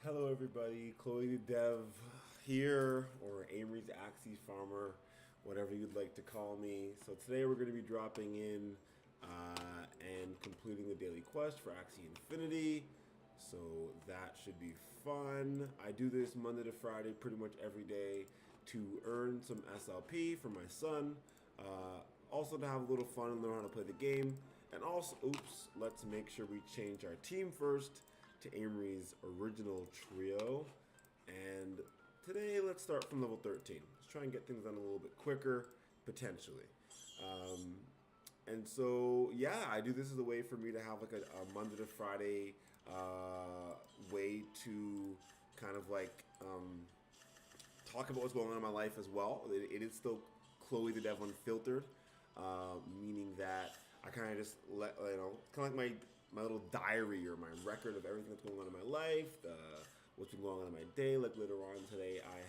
Hello everybody, Chloethedev here, or Aimery's Axie Farmer, whatever you'd like to call me. So today we're going to be dropping in and completing the daily quest for Axie Infinity. So that should be fun. I do this Monday to Friday pretty much every day to earn some SLP for my son. Also to have a little fun and learn how to play the game. And also, let's make sure we change our team first to Aimery's original trio. And today, let's start from level 13. Let's try and get things done a little bit quicker, potentially. And so, yeah, I do this as a way for me to have like a Monday to Friday way to kind of like talk about what's going on in my life as well. It is still Chloethedev Unfiltered, meaning that I kind of just let, kind of like my little diary or my record of everything that's going on in my life, what's been going on in my day. Like later on today, I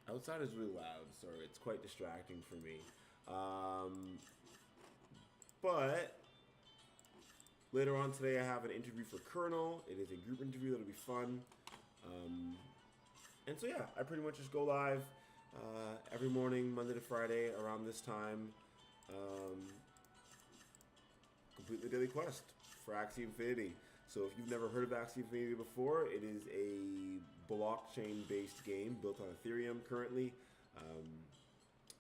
have, outside is really loud, so it's quite distracting for me. But later on today, I have an interview for Colonel. It is a group interview that'll be fun. And so yeah, I pretty much just go live every morning, Monday to Friday, around this time. Complete the daily quest for Axie Infinity. So if you've never heard of Axie Infinity before, it is a blockchain-based game built on Ethereum currently.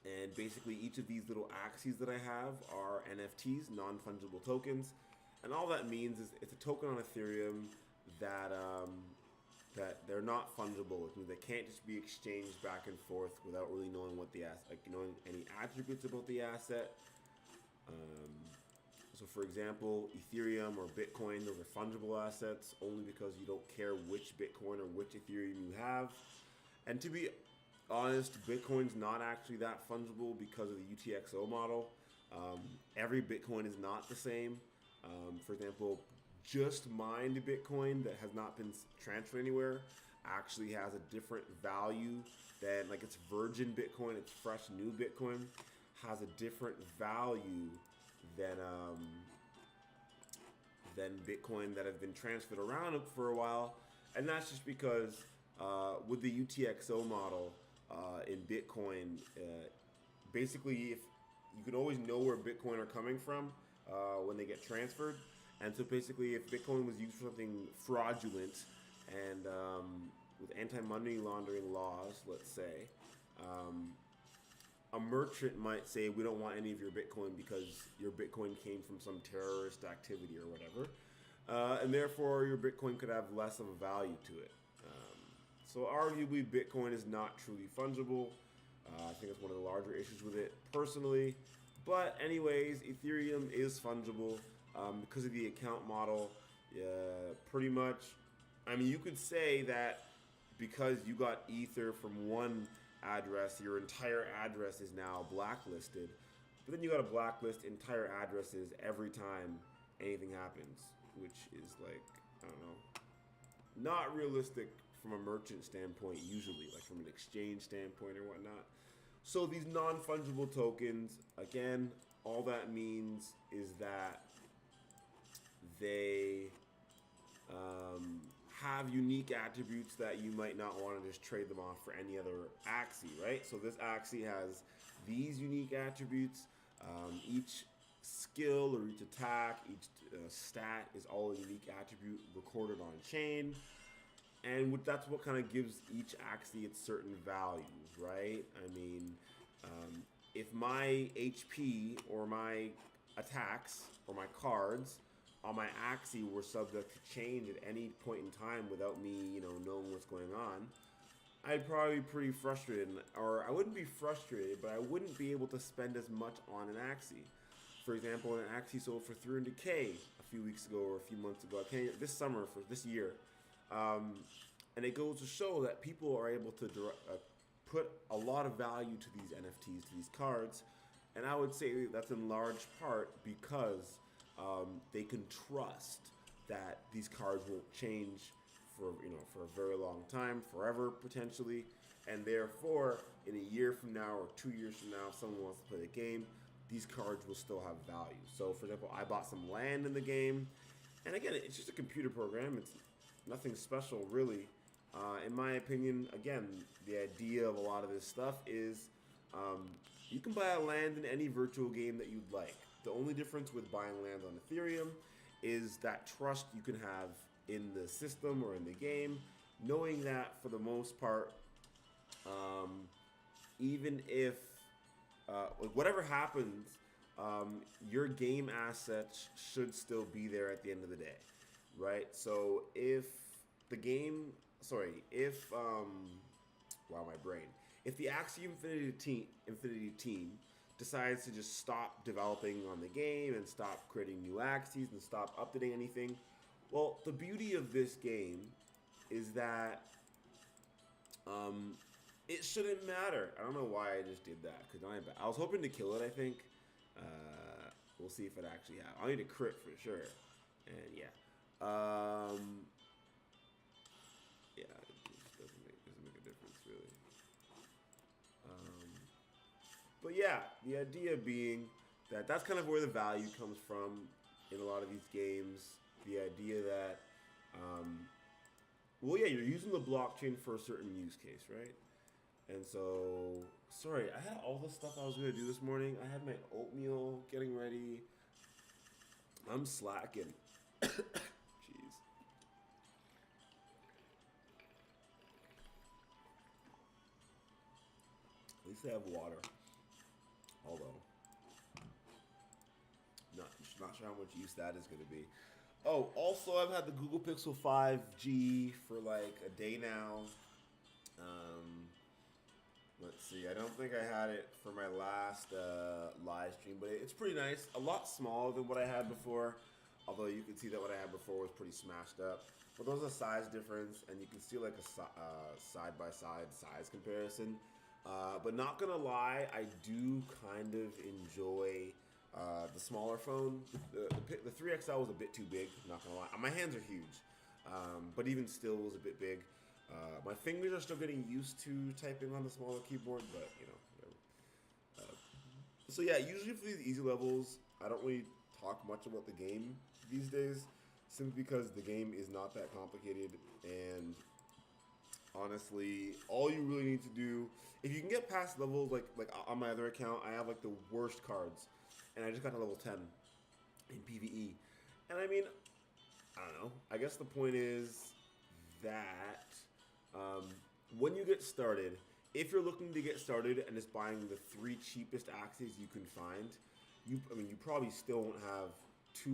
And basically each of these little Axies that I have are NFTs, non-fungible tokens. And all that means is it's a token on Ethereum that that they're not fungible, which means they can't just be exchanged back and forth without really knowing what the asset, like knowing any attributes about the asset. So for example, Ethereum or Bitcoin, those are fungible assets only because you don't care which Bitcoin or which Ethereum you have. And to be honest, Bitcoin's not actually that fungible because of the UTXO model. Every Bitcoin is not the same. For example, just mined Bitcoin that has not been transferred anywhere actually has a different value than, like, it's virgin Bitcoin, it's fresh new Bitcoin, has a different value than Bitcoin that has been transferred around for a while. And that's just because with the UTXO model in Bitcoin, basically if you can always know where Bitcoin are coming from when they get transferred. And so basically if Bitcoin was used for something fraudulent and with anti-money laundering laws, let's say, a merchant might say, we don't want any of your Bitcoin because your Bitcoin came from some terrorist activity or whatever. And therefore, your Bitcoin could have less of a value to it. So arguably, Bitcoin is not truly fungible. I think it's one of the larger issues with it personally. But anyways, Ethereum is fungible because of the account model. Pretty much, I mean, you could say that because you got Ether from one address, your entire address is now blacklisted. But then you got to blacklist entire addresses every time anything happens, which is like, I don't know, not realistic from a merchant standpoint usually, like from an exchange standpoint or whatnot. So these non-fungible tokens, again, all that means is that they have unique attributes that you might not want to just trade them off for any other Axie, right? So this Axie has these unique attributes. Each skill or each attack, each stat is all a unique attribute recorded on chain. And that's what kind of gives each Axie its certain values, right? I mean, if my HP or my attacks or my cards on my Axie were subject to change at any point in time without me, knowing what's going on, I'd probably be pretty frustrated. Or I wouldn't be frustrated, but I wouldn't be able to spend as much on an Axie. For example, an Axie sold for 300K a few weeks ago or a few months ago. This summer, for this year. And it goes to show that people are able to put a lot of value to these NFTs, to these cards. And I would say that's in large part because they can trust that these cards won't change for a very long time, forever potentially, and therefore in a year from now or 2 years from now, if someone wants to play the game, these cards will still have value. So for example, I bought some land in the game, and again, it's just a computer program. It's nothing special really. In my opinion, again, the idea of a lot of this stuff is um, you can buy a land in any virtual game that you'd like. The only difference with buying land on Ethereum is that trust you can have in the system or in the game, knowing that for the most part, um, even if like whatever happens, your game assets should still be there at the end of the day, right? So if the game, sorry, if wow, my brain, if the Axie Infinity team decides to just stop developing on the game and stop creating new Axies and stop updating anything, well, the beauty of this game is that it shouldn't matter. I don't know why I just did that because I was hoping to kill it. I think we'll see if it actually happens. I'll need a crit for sure, and yeah, yeah, it just doesn't make a difference really. But yeah, the idea being that that's kind of where the value comes from in a lot of these games. The idea that, well, yeah, you're using the blockchain for a certain use case, right? And so, sorry, I had all the stuff I was going to do this morning. I had my oatmeal getting ready. I'm slacking. Jeez. At least I have water. Although, not sure how much use that is going to be. Oh, also, I've had the Google Pixel 5G for like a day now. Let's see. I don't think I had it for my last live stream, but it's pretty nice. A lot smaller than what I had before. Although you can see that what I had before was pretty smashed up. But there's a size difference, and you can see like a side-by-side size comparison. But not gonna lie, I do kind of enjoy the smaller phone. The 3XL was a bit too big, not gonna lie. My hands are huge, but even still was a bit big. My fingers are still getting used to typing on the smaller keyboard, but you know, whatever. So yeah, usually for these easy levels, I don't really talk much about the game these days, simply because the game is not that complicated, and honestly, all you really need to do, if you can get past levels like on my other account, I have like the worst cards, and I just got to level 10 in PvE, and I mean, I don't know. I guess the point is that when you get started, if you're looking to get started and just buying the 3 cheapest Axies you can find, you probably still won't have too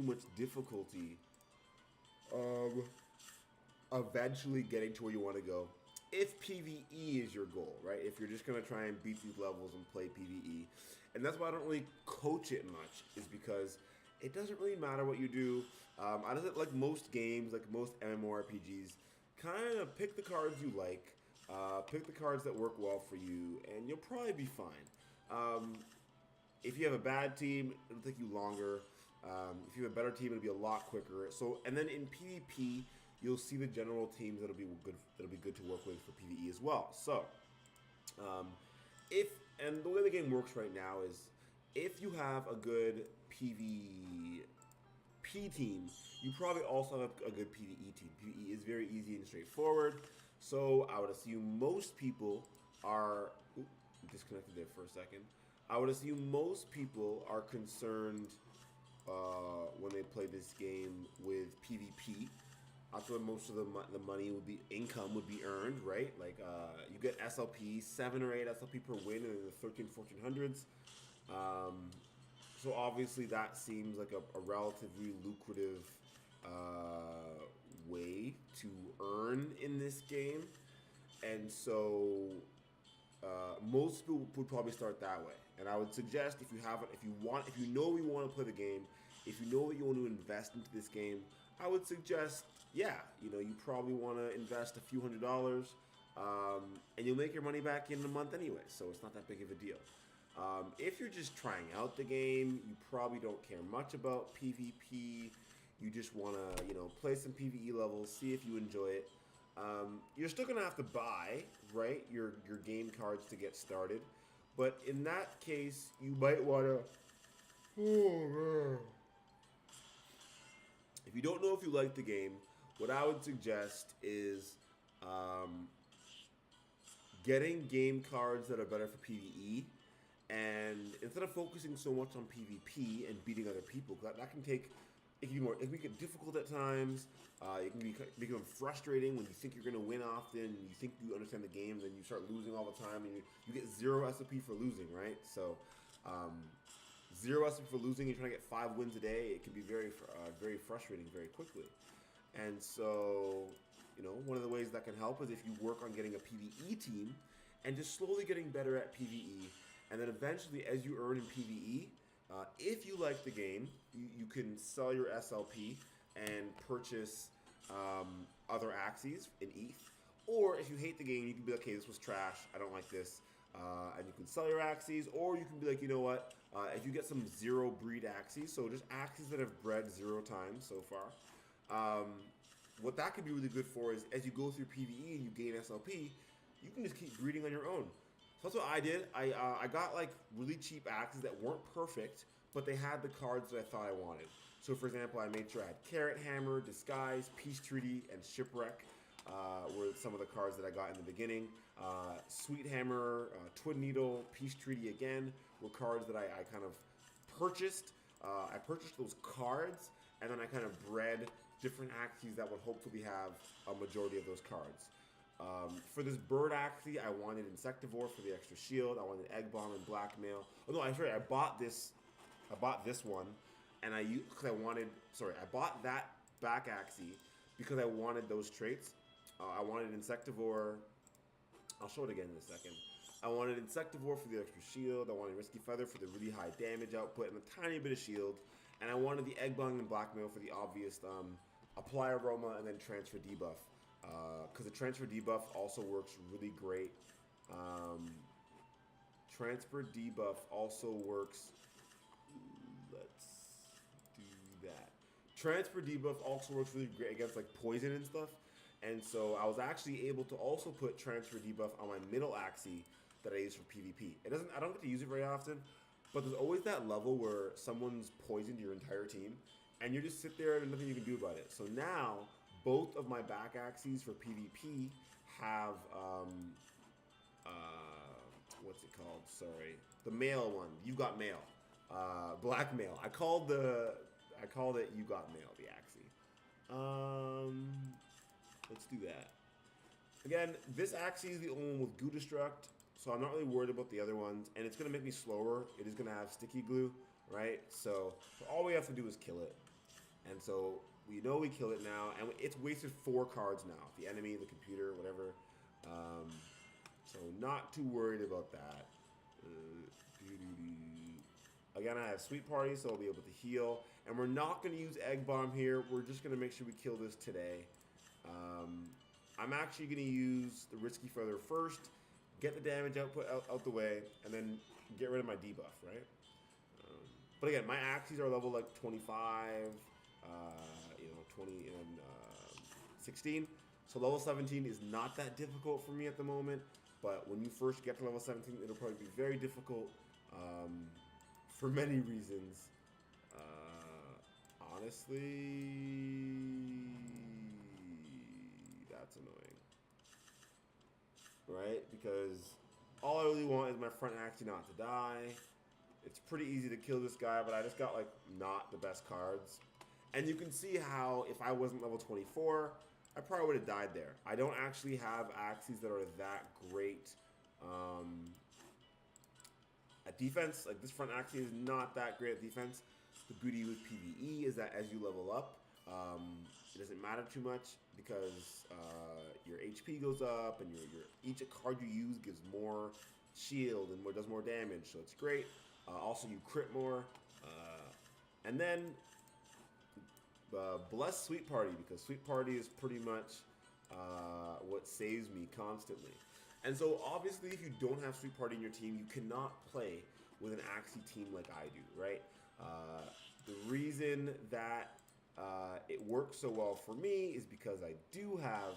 much difficulty eventually getting to where you want to go. If PvE is your goal, right? If you're just gonna try and beat these levels and play PvE, and that's why I don't really coach it much, is because it doesn't really matter what you do. I don't like most games, like most MMORPGs, kind of pick the cards you like, pick the cards that work well for you, and you'll probably be fine. If you have a bad team, it'll take you longer. If you have a better team, it'll be a lot quicker. So, and then in PvP, you'll see the general teams that'll be good to work with for PvE as well. So, and the way the game works right now is, if you have a good PvP team, you probably also have a good PvE team. PvE is very easy and straightforward. So I would assume most people are disconnected there for a second. I would assume most people are concerned when they play this game with PvP. That's where most of the money income would be earned, right? Like you get SLP, 7 or 8 SLP per win in the 13, 1400s. So obviously that seems like a relatively lucrative way to earn in this game, and so most people would probably start that way. And I would suggest, if you know you want to play the game, if you know that you want to invest into this game, I would suggest, yeah, you probably want to invest a few $100s, and you'll make your money back in a month anyway, so it's not that big of a deal. If you're just trying out the game, you probably don't care much about PvP. You just want to, play some PvE levels, see if you enjoy it. You're still gonna have to buy, right, your game cards to get started. But in that case, you might want to. If you you don't know if you like the game, what I would suggest is getting game cards that are better for PvE, and instead of focusing so much on PvP and beating other people, that can take, it can be more, it can get difficult at times. It can become frustrating when you think you're going to win often, you think you understand the game, then you start losing all the time, and you get 0 SOP for losing, right? So, 0 SOP for losing, you're trying to get 5 wins a day, it can be very frustrating very quickly. And so, you know, one of the ways that can help is if you work on getting a PvE team and just slowly getting better at PvE, and then eventually as you earn in PvE, if you like the game, you can sell your SLP and purchase other Axies in ETH. Or if you hate the game, you can be like, okay, this was trash, I don't like this, and you can sell your Axies. Or you can be like, you know what, if you get some 0 breed Axies, so just Axies that have bred 0 times so far, what that could be really good for is as you go through PvE and you gain SLP, you can just keep breeding on your own. So that's what I did. I got like really cheap Axies that weren't perfect, but they had the cards that I thought I wanted. So for example, I made sure I had Carrot Hammer, Disguise, Peace Treaty, and Shipwreck were some of the cards that I got in the beginning. Sweet Hammer, Twin Needle, Peace Treaty again were cards that I kind of purchased. I purchased those cards, and then I kind of bred different Axies that would hopefully have a majority of those cards. For this bird Axie, I wanted Insectivore for the extra shield. I wanted Egg Bomb and Blackmail. Oh no, I'm sorry, I bought this one, and I bought that back Axie because I wanted those traits. I wanted Insectivore. I'll show it again in a second. I wanted Insectivore for the extra shield. I wanted Risky Feather for the really high damage output and a tiny bit of shield. And I wanted the Egg Bomb and Blackmail for the obvious Apply Aroma and then Transfer Debuff. Because the Transfer Debuff also works really great. Transfer Debuff also works. Let's do that. Transfer Debuff also works really great against like poison and stuff. And so I was actually able to also put Transfer Debuff on my middle Axie that I use for PvP. I don't get to use it very often, but there's always that level where someone's poisoned your entire team, and you just sit there and nothing you can do about it. So now, both of my back Axies for PvP have, what's it called? Sorry. The male one. You Got Mail. Blackmail. I called it You Got Mail, the Axie. Let's do that. Again, this Axie is the only one with Goo Destruct, so I'm not really worried about the other ones, and it's going to make me slower. It is going to have sticky glue, right? So all we have to do is kill it. And so we know we kill it now, and it's wasted 4 cards now. The enemy, the computer, whatever. So not too worried about that. Again, I have Sweet Party, so I'll be able to heal. And we're not going to use Egg Bomb here. We're just going to make sure we kill this today. I'm actually going to use the Risky Feather first, get the damage output out the way, and then get rid of my debuff, right? But again, my Axies are level like 25, 20 and 16. So level 17 is not that difficult for me at the moment, but when you first get to level 17, it'll probably be very difficult for many reasons. Honestly, that's annoying, right? Because all I really want is my front Axie not to die. It's pretty easy to kill this guy, but I just got like not the best cards. And you can see how if I wasn't level 24, I probably would have died there. I don't actually have Axies that are that great at defense. Like this front Axie is not that great at defense. The beauty with PvE is that as you level up, it doesn't matter too much because your HP goes up and each card you use gives more shield and does more damage, so it's great. Also, you crit more, and then bless Sweet Party, because Sweet Party is pretty much what saves me constantly. And so obviously if you don't have Sweet Party in your team, you cannot play with an Axie team like I do, right? The reason that it works so well for me is because I do have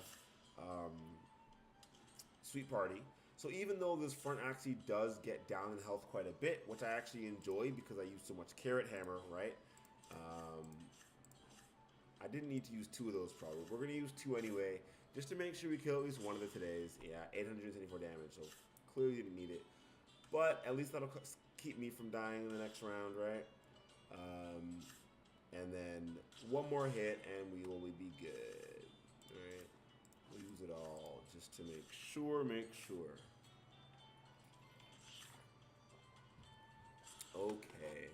Sweet Party. So even though this front Axie does get down in health quite a bit, which I actually enjoy because I use so much Carrot Hammer, right? I didn't need to use 2 of those probably. We're going to use 2 anyway, just to make sure we kill at least one of the today's. Yeah, 874 damage, so clearly didn't need it. But at least that'll keep me from dying in the next round, right? And then one more hit and we will be good. Alright? We'll use it all just to make sure, Okay.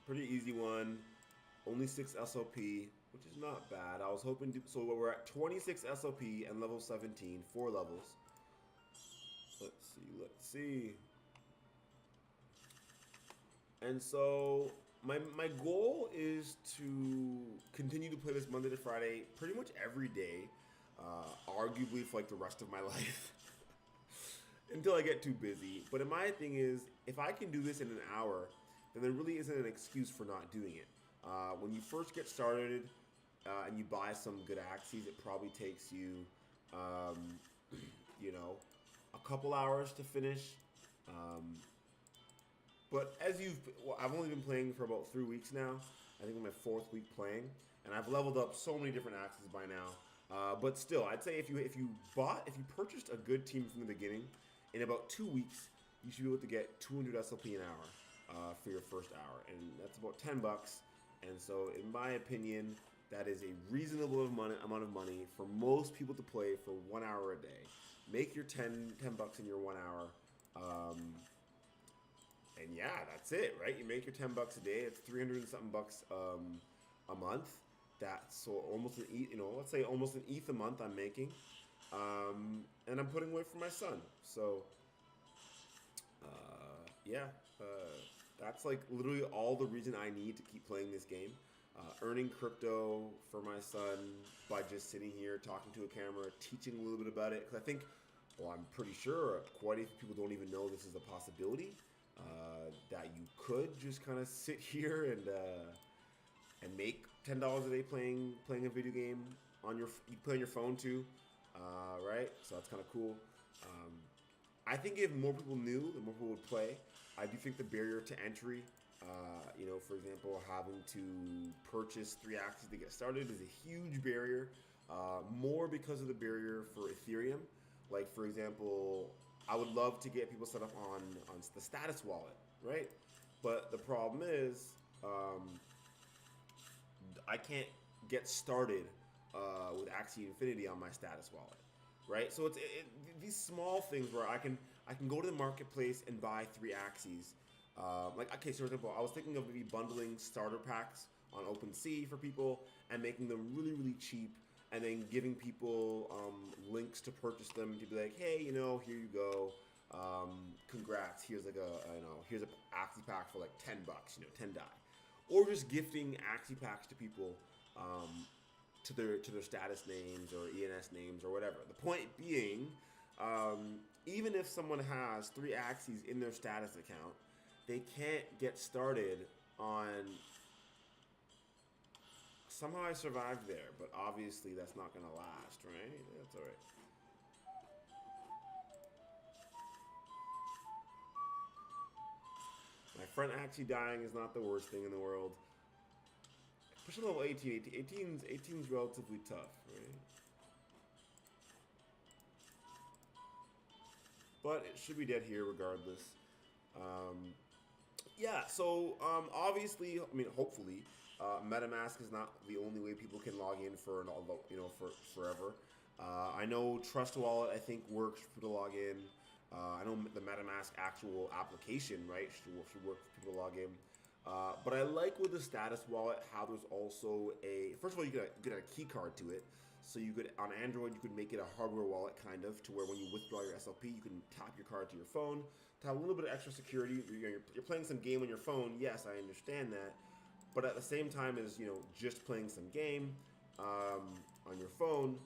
Pretty easy one. Only 6 SLP, which is not bad. I was hoping to, so we're at 26 SLP and level 17, 4 levels. Let's see. And so my goal is to continue to play this Monday to Friday pretty much every day, arguably for like the rest of my life. Until I get too busy. But my thing is, if I can do this in an hour, then there really isn't an excuse for not doing it. When you first get started and you buy some good Axies, it probably takes you, you know, a couple hours to finish. But as I've only been playing for about 3 weeks now. I think I'm my 4th week playing, and I've leveled up so many different Axies by now. But still, I'd say if you purchased a good team from the beginning, in about 2 weeks, you should be able to get 200 SLP an hour for your first hour, and that's about $10. And so, in my opinion, that is a reasonable amount of money for most people to play for 1 hour a day. Make your $10 in your 1 hour, and yeah, that's it, right? You make your $10 a day. It's 300 and something bucks a month. That's so almost an ETH, let's say almost an ETH a month I'm making. And I'm putting away for my son. So, yeah, that's like literally all the reason I need to keep playing this game. Earning crypto for my son by just sitting here talking to a camera, teaching a little bit about it. Because I think, I'm pretty sure quite a few people don't even know this is a possibility. That you could just kind of sit here and make $10 a day playing a video game you play on your phone too, right? So that's kind of cool. I think if more people knew, the more people would play. I do think the barrier to entry, for example, having to purchase 3 Axies to get started is a huge barrier. More because of the barrier for Ethereum. Like for example, I would love to get people set up on the status wallet, right? But the problem is, I can't get started with Axie Infinity on my status wallet, right? So it's these small things where I can go to the marketplace and buy 3 Axies. Okay, so for example, I was thinking of maybe bundling starter packs on OpenSea for people and making them really, really cheap, and then giving people links to purchase them to be like, hey, here you go. Congrats. Here's here's an Axie pack for like $10, 10 die. Or just gifting Axie packs to people to their status names or ENS names or whatever. The point being, even if someone has 3 Axies in their status account, they can't get started on. Somehow I survived there, but obviously that's not gonna last, right? That's alright. My friend actually dying is not the worst thing in the world. Pushing level 18. 18's relatively tough, right? But it should be dead here regardless. Yeah, so obviously, hopefully, MetaMask is not the only way people can log in for forever. I know Trust Wallet, I think, works for people to log in. I know the MetaMask actual application, right, should work for people to log in. But I like with the status wallet how there's also first of all, you get a key card to it. So you could, on Android, you could make it a hardware wallet kind of, to where when you withdraw your SLP, you can tap your card to your phone to have a little bit of extra security. You're playing some game on your phone. Yes, I understand that. But at the same time as, just playing some game on your phone,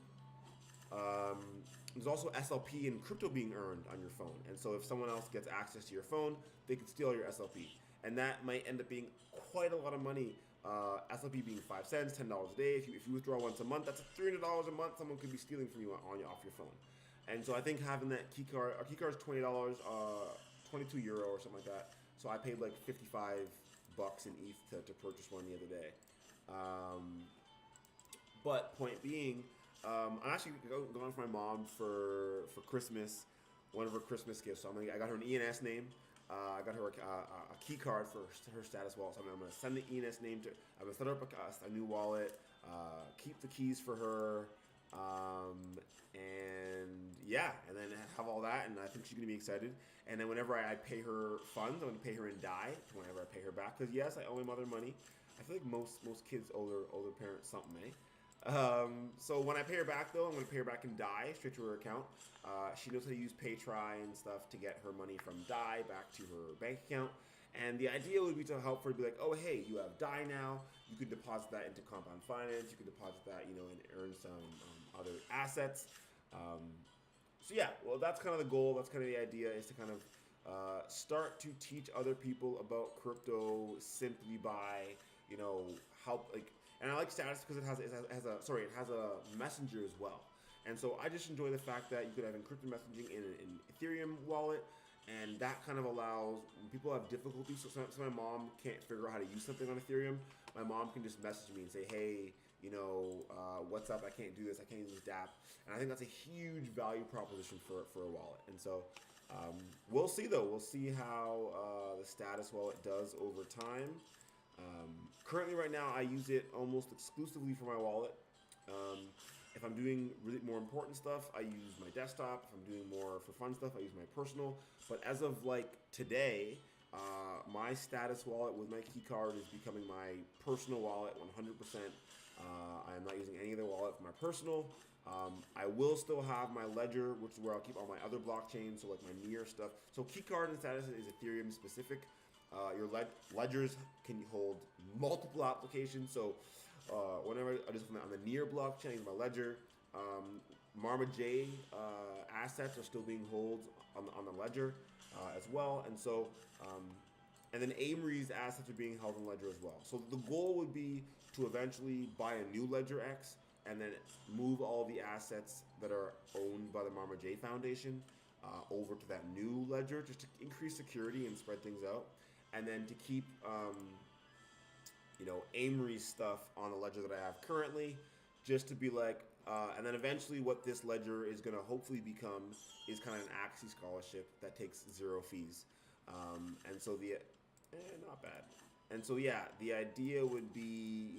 there's also SLP and crypto being earned on your phone. And so if someone else gets access to your phone, they can steal your SLP. And that might end up being quite a lot of money. SLP being 5 cents, $10 a day. If you withdraw once a month, that's $300 a month someone could be stealing from you off your phone. And so I think having that key card, our key card is $20, €22 or something like that. So I paid like $55 in ETH to purchase one the other day. Um, but point being, I'm actually going for my mom for Christmas, one of her Christmas gifts. So I got her an ENS name. I got her a key card for her status wallet. So I'm gonna send the ENS name to. I'm gonna set her up a new wallet. Keep the keys for her. And yeah, and then have all that, and I think she's gonna be excited. And then whenever I pay her funds, I'm gonna pay her in Dai. Whenever I pay her back, because yes, I owe my mother money. I feel like most kids owe their older parents something, eh? So when I pay her back, though, I'm going to pay her back in Dai, straight to her account. She knows how to use PayTry and stuff to get her money from Dai back to her bank account. And the idea would be to help her be like, oh, hey, you have Dai now. You could deposit that into Compound Finance. You could deposit that, and earn some other assets. So yeah, well, that's kind of the goal. That's kind of the idea, is to kind of start to teach other people about crypto simply by, help, like. And I like Status because it has a messenger as well. And so I just enjoy the fact that you could have encrypted messaging in an Ethereum wallet, and that kind of allows, when people have difficulties. So my mom can't figure out how to use something on Ethereum, my mom can just message me and say, hey, what's up? I can't do this. I can't use this DApp. And I think that's a huge value proposition for a wallet. And so we'll see, though. We'll see how the Status wallet does over time. Currently, right now, I use it almost exclusively for my wallet. If I'm doing really more important stuff, I use my desktop. If I'm doing more for fun stuff, I use my personal. But as of like today, my Status wallet with my key card is becoming my personal wallet 100%. I am not using any other wallet for my personal. I will still have my ledger, which is where I'll keep all my other blockchains, so like my near stuff. So key card and Status is Ethereum specific. Your ledgers can hold multiple applications. So whenever I just on the near blockchain, I use my ledger. Marma J assets are still being held on the ledger as well, and so and then Aimery's assets are being held on ledger as well. So the goal would be to eventually buy a new Ledger X and then move all the assets that are owned by the Marma J Foundation over to that new ledger, just to increase security and spread things out. And then to keep, Aimery's stuff on the ledger that I have currently, just to be like, and then eventually what this ledger is going to hopefully become is kind of an Axie scholarship that takes 0 fees. And so not bad. And so, yeah, the idea would be,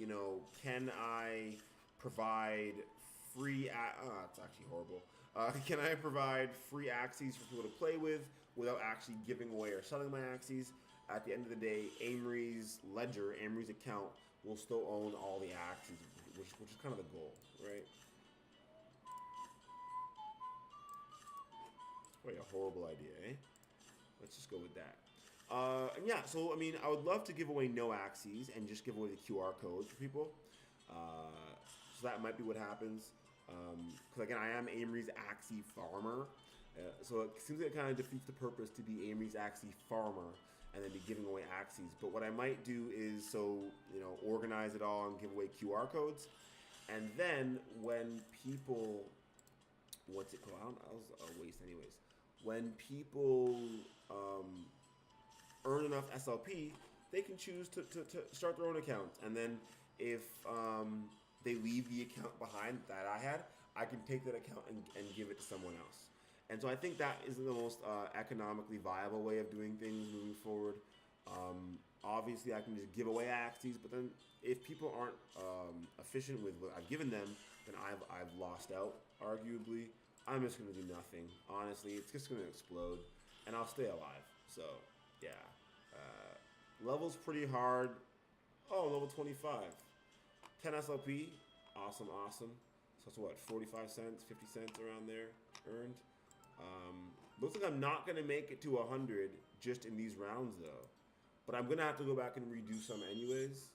can I provide free, it's actually horrible. Can I provide free Axies for people to play with without actually giving away or selling my Axies? At the end of the day, Aimery's ledger, Aimery's account will still own all the Axies, which is kind of the goal, right? Probably a horrible idea, eh? Let's just go with that. And yeah, so I mean, I would love to give away no Axies and just give away the QR codes for people. So that might be what happens. Because again, I am Aimery's Axie farmer. So it seems like it kind of defeats the purpose to be Aimery's Axie farmer and then be giving away Axies. But what I might do is organize it all and give away QR codes. And then when people, what's it called? I was a waste anyways. When people earn enough SLP, they can choose to start their own accounts. And then if they leave the account behind that I had, I can take that account and give it to someone else. And so I think that is the most economically viable way of doing things moving forward. Obviously, I can just give away Axies, but then if people aren't efficient with what I've given them, then I've lost out, arguably. I'm just going to do nothing. Honestly, it's just going to explode, and I'll stay alive. So, yeah. Level's pretty hard. Oh, level 25. 10 SLP. Awesome. So that's what, 45 cents, 50 cents around there earned. Looks like I'm not going to make it to 100 just in these rounds, though. But I'm going to have to go back and redo some anyways.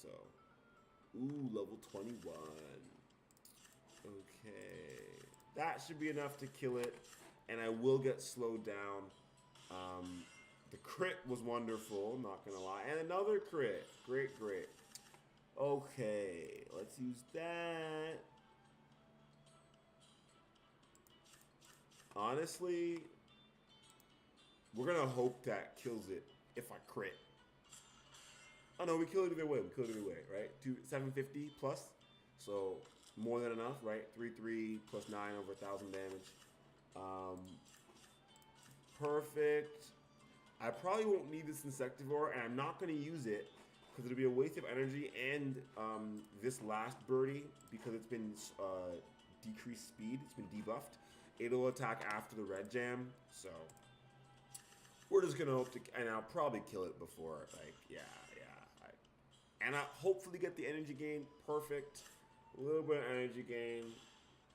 So, ooh, level 21. Okay. That should be enough to kill it, and I will get slowed down. The crit was wonderful, not going to lie. And another crit. Great. Okay, let's use that. Honestly, we're going to hope that kills it if I crit. Oh no, we kill it either way. We kill it either way, right? 750 plus, so more than enough, right? 3/3 plus 9 over 1,000 damage. Um, perfect. I probably won't need this Insectivore, and I'm not going to use it because it'll be a waste of energy and this last birdie, because it's been decreased speed, it's been debuffed. It'll attack after the red jam, so we're just going to hope to, and I'll probably kill it before, like, yeah. And I'll hopefully get the energy gain perfect, a little bit of energy gain,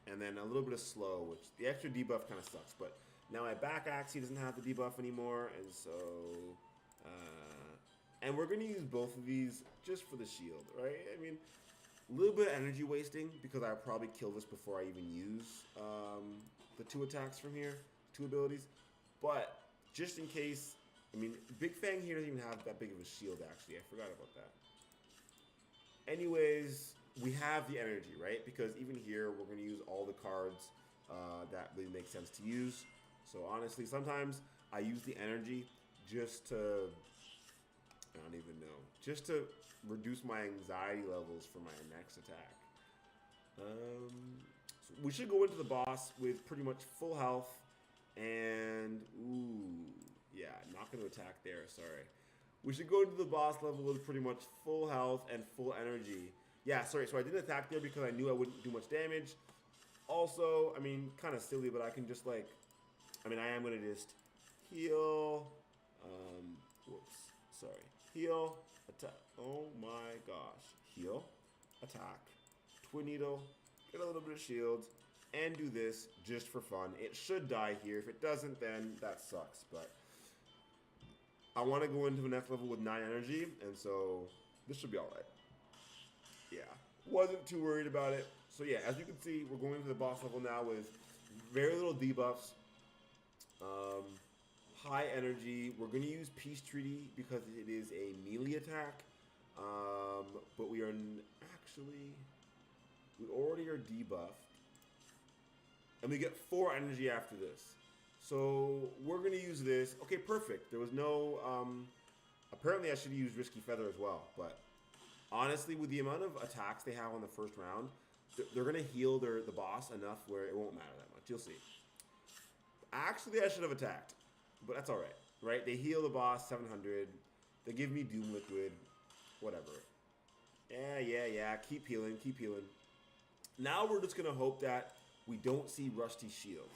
and then a little bit of slow, which the extra debuff kind of sucks, but now my back Axie doesn't have the debuff anymore, and so, and we're going to use both of these just for the shield, right? I mean, a little bit of energy wasting, because I'll probably kill this before I even use the 2 attacks from here, 2 abilities, but just in case, I mean, Big Fang here doesn't even have that big of a shield, actually. I forgot about that. Anyways, we have the energy, right? Because even here, we're going to use all the cards that really make sense to use. So honestly, sometimes I use the energy just to, I don't even know, just to reduce my anxiety levels for my next attack. So we should go into the boss with pretty much full health and, ooh, yeah, not going to attack there, sorry. We should go into the boss level with pretty much full health and full energy. Yeah, sorry, so I didn't attack there because I knew I wouldn't do much damage. Also, I mean, kind of silly, but I can just like, I mean, I am going to just heal, whoops, sorry, heal, attack, oh my gosh, heal, attack, Twin Needle, get a little bit of shield, and do this just for fun. It should die here. If it doesn't, then that sucks, but I want to go into the next level with 9 energy, and so this should be alright. Yeah, wasn't too worried about it. So yeah, as you can see, we're going into the boss level now with very little debuffs, high energy. We're going to use Peace Treaty because it is a melee attack, but we are actually, we already are debuffed, and we get 4 energy after this. So we're going to use this. Okay, perfect. There was no, apparently I should use Risky Feather as well, but honestly, with the amount of attacks they have on the first round, they're going to heal the boss enough where it won't matter that much. You'll see. Actually, I should have attacked, but that's all right, right? They heal the boss 700. They give me Doom Liquid, whatever. Yeah. Keep healing, keep healing. Now we're just going to hope that we don't see Rusty Shield.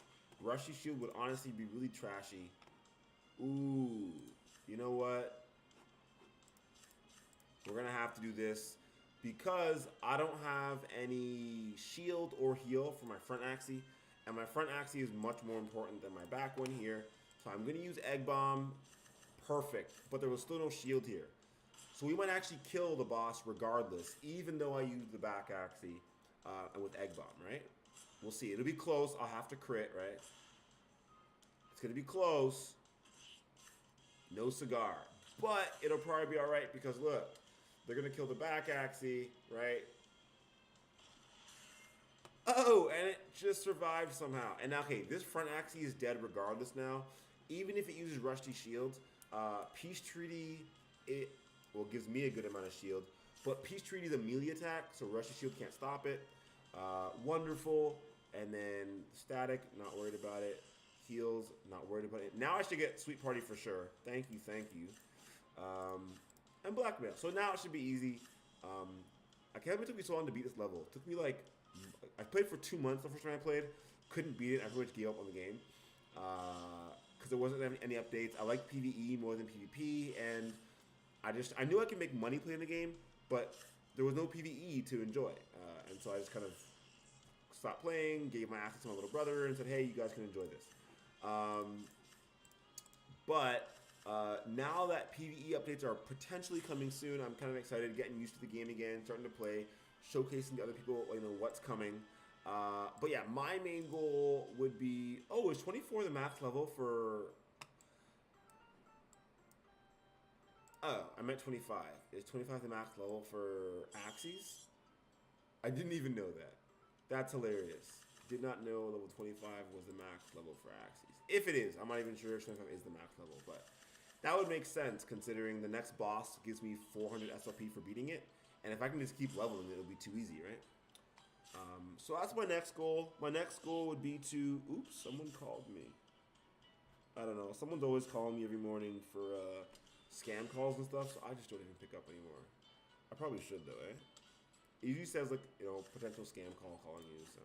Rusty Shield would honestly be really trashy. Ooh, you know what? We're going to have to do this because I don't have any shield or heal for my front Axie, and my front Axie is much more important than my back one here. So I'm going to use Egg Bomb. Perfect. But there was still no shield here. So we might actually kill the boss regardless, even though I used the back Axie with Egg Bomb, right? We'll see. It'll be close. I'll have to crit, right? It's going to be close. No cigar. But it'll probably be all right because, look, they're going to kill the back Axie, right? Oh, and it just survived somehow. And now, okay, this front Axie is dead regardless now. Even if it uses Rusty Shield, Peace Treaty, gives me a good amount of shield. But Peace Treaty is a melee attack, so Rusty Shield can't stop it. Wonderful. And then Static, not worried about it. Heals, not worried about it. Now I should get Sweet Party for sure. Thank you. And Blackmail. So now it should be easy. I can't believe it took me so long to beat this level. It took me like, I played for 2 months the first time I played. Couldn't beat it. I pretty much gave up on the game. Because there wasn't any updates. I like PvE more than PvP. And I knew I could make money playing the game. But there was no PvE to enjoy. And so I just kind of stopped playing, gave my assets to my little brother, and said, hey, you guys can enjoy this. But now that PvE updates are potentially coming soon, I'm kind of excited, getting used to the game again, starting to play, showcasing to other people, what's coming. But yeah, my main goal would be, is 24 the max level for... Oh, I meant 25. Is 25 the max level for Axies? I didn't even know that. That's hilarious. Did not know level 25 was the max level for Axies. If it is, I'm not even sure if 25 is the max level, but That would make sense considering the next boss gives me 400 SLP for beating it, and if I can just keep leveling it, it'll be too easy, right? So that's my next goal. My next goal would be to, oops, someone called me. I don't know. Someone's always calling me every morning for scam calls and stuff, so I just don't even pick up anymore. I probably should though, eh? It usually says like, you know, potential scam call calling you, so.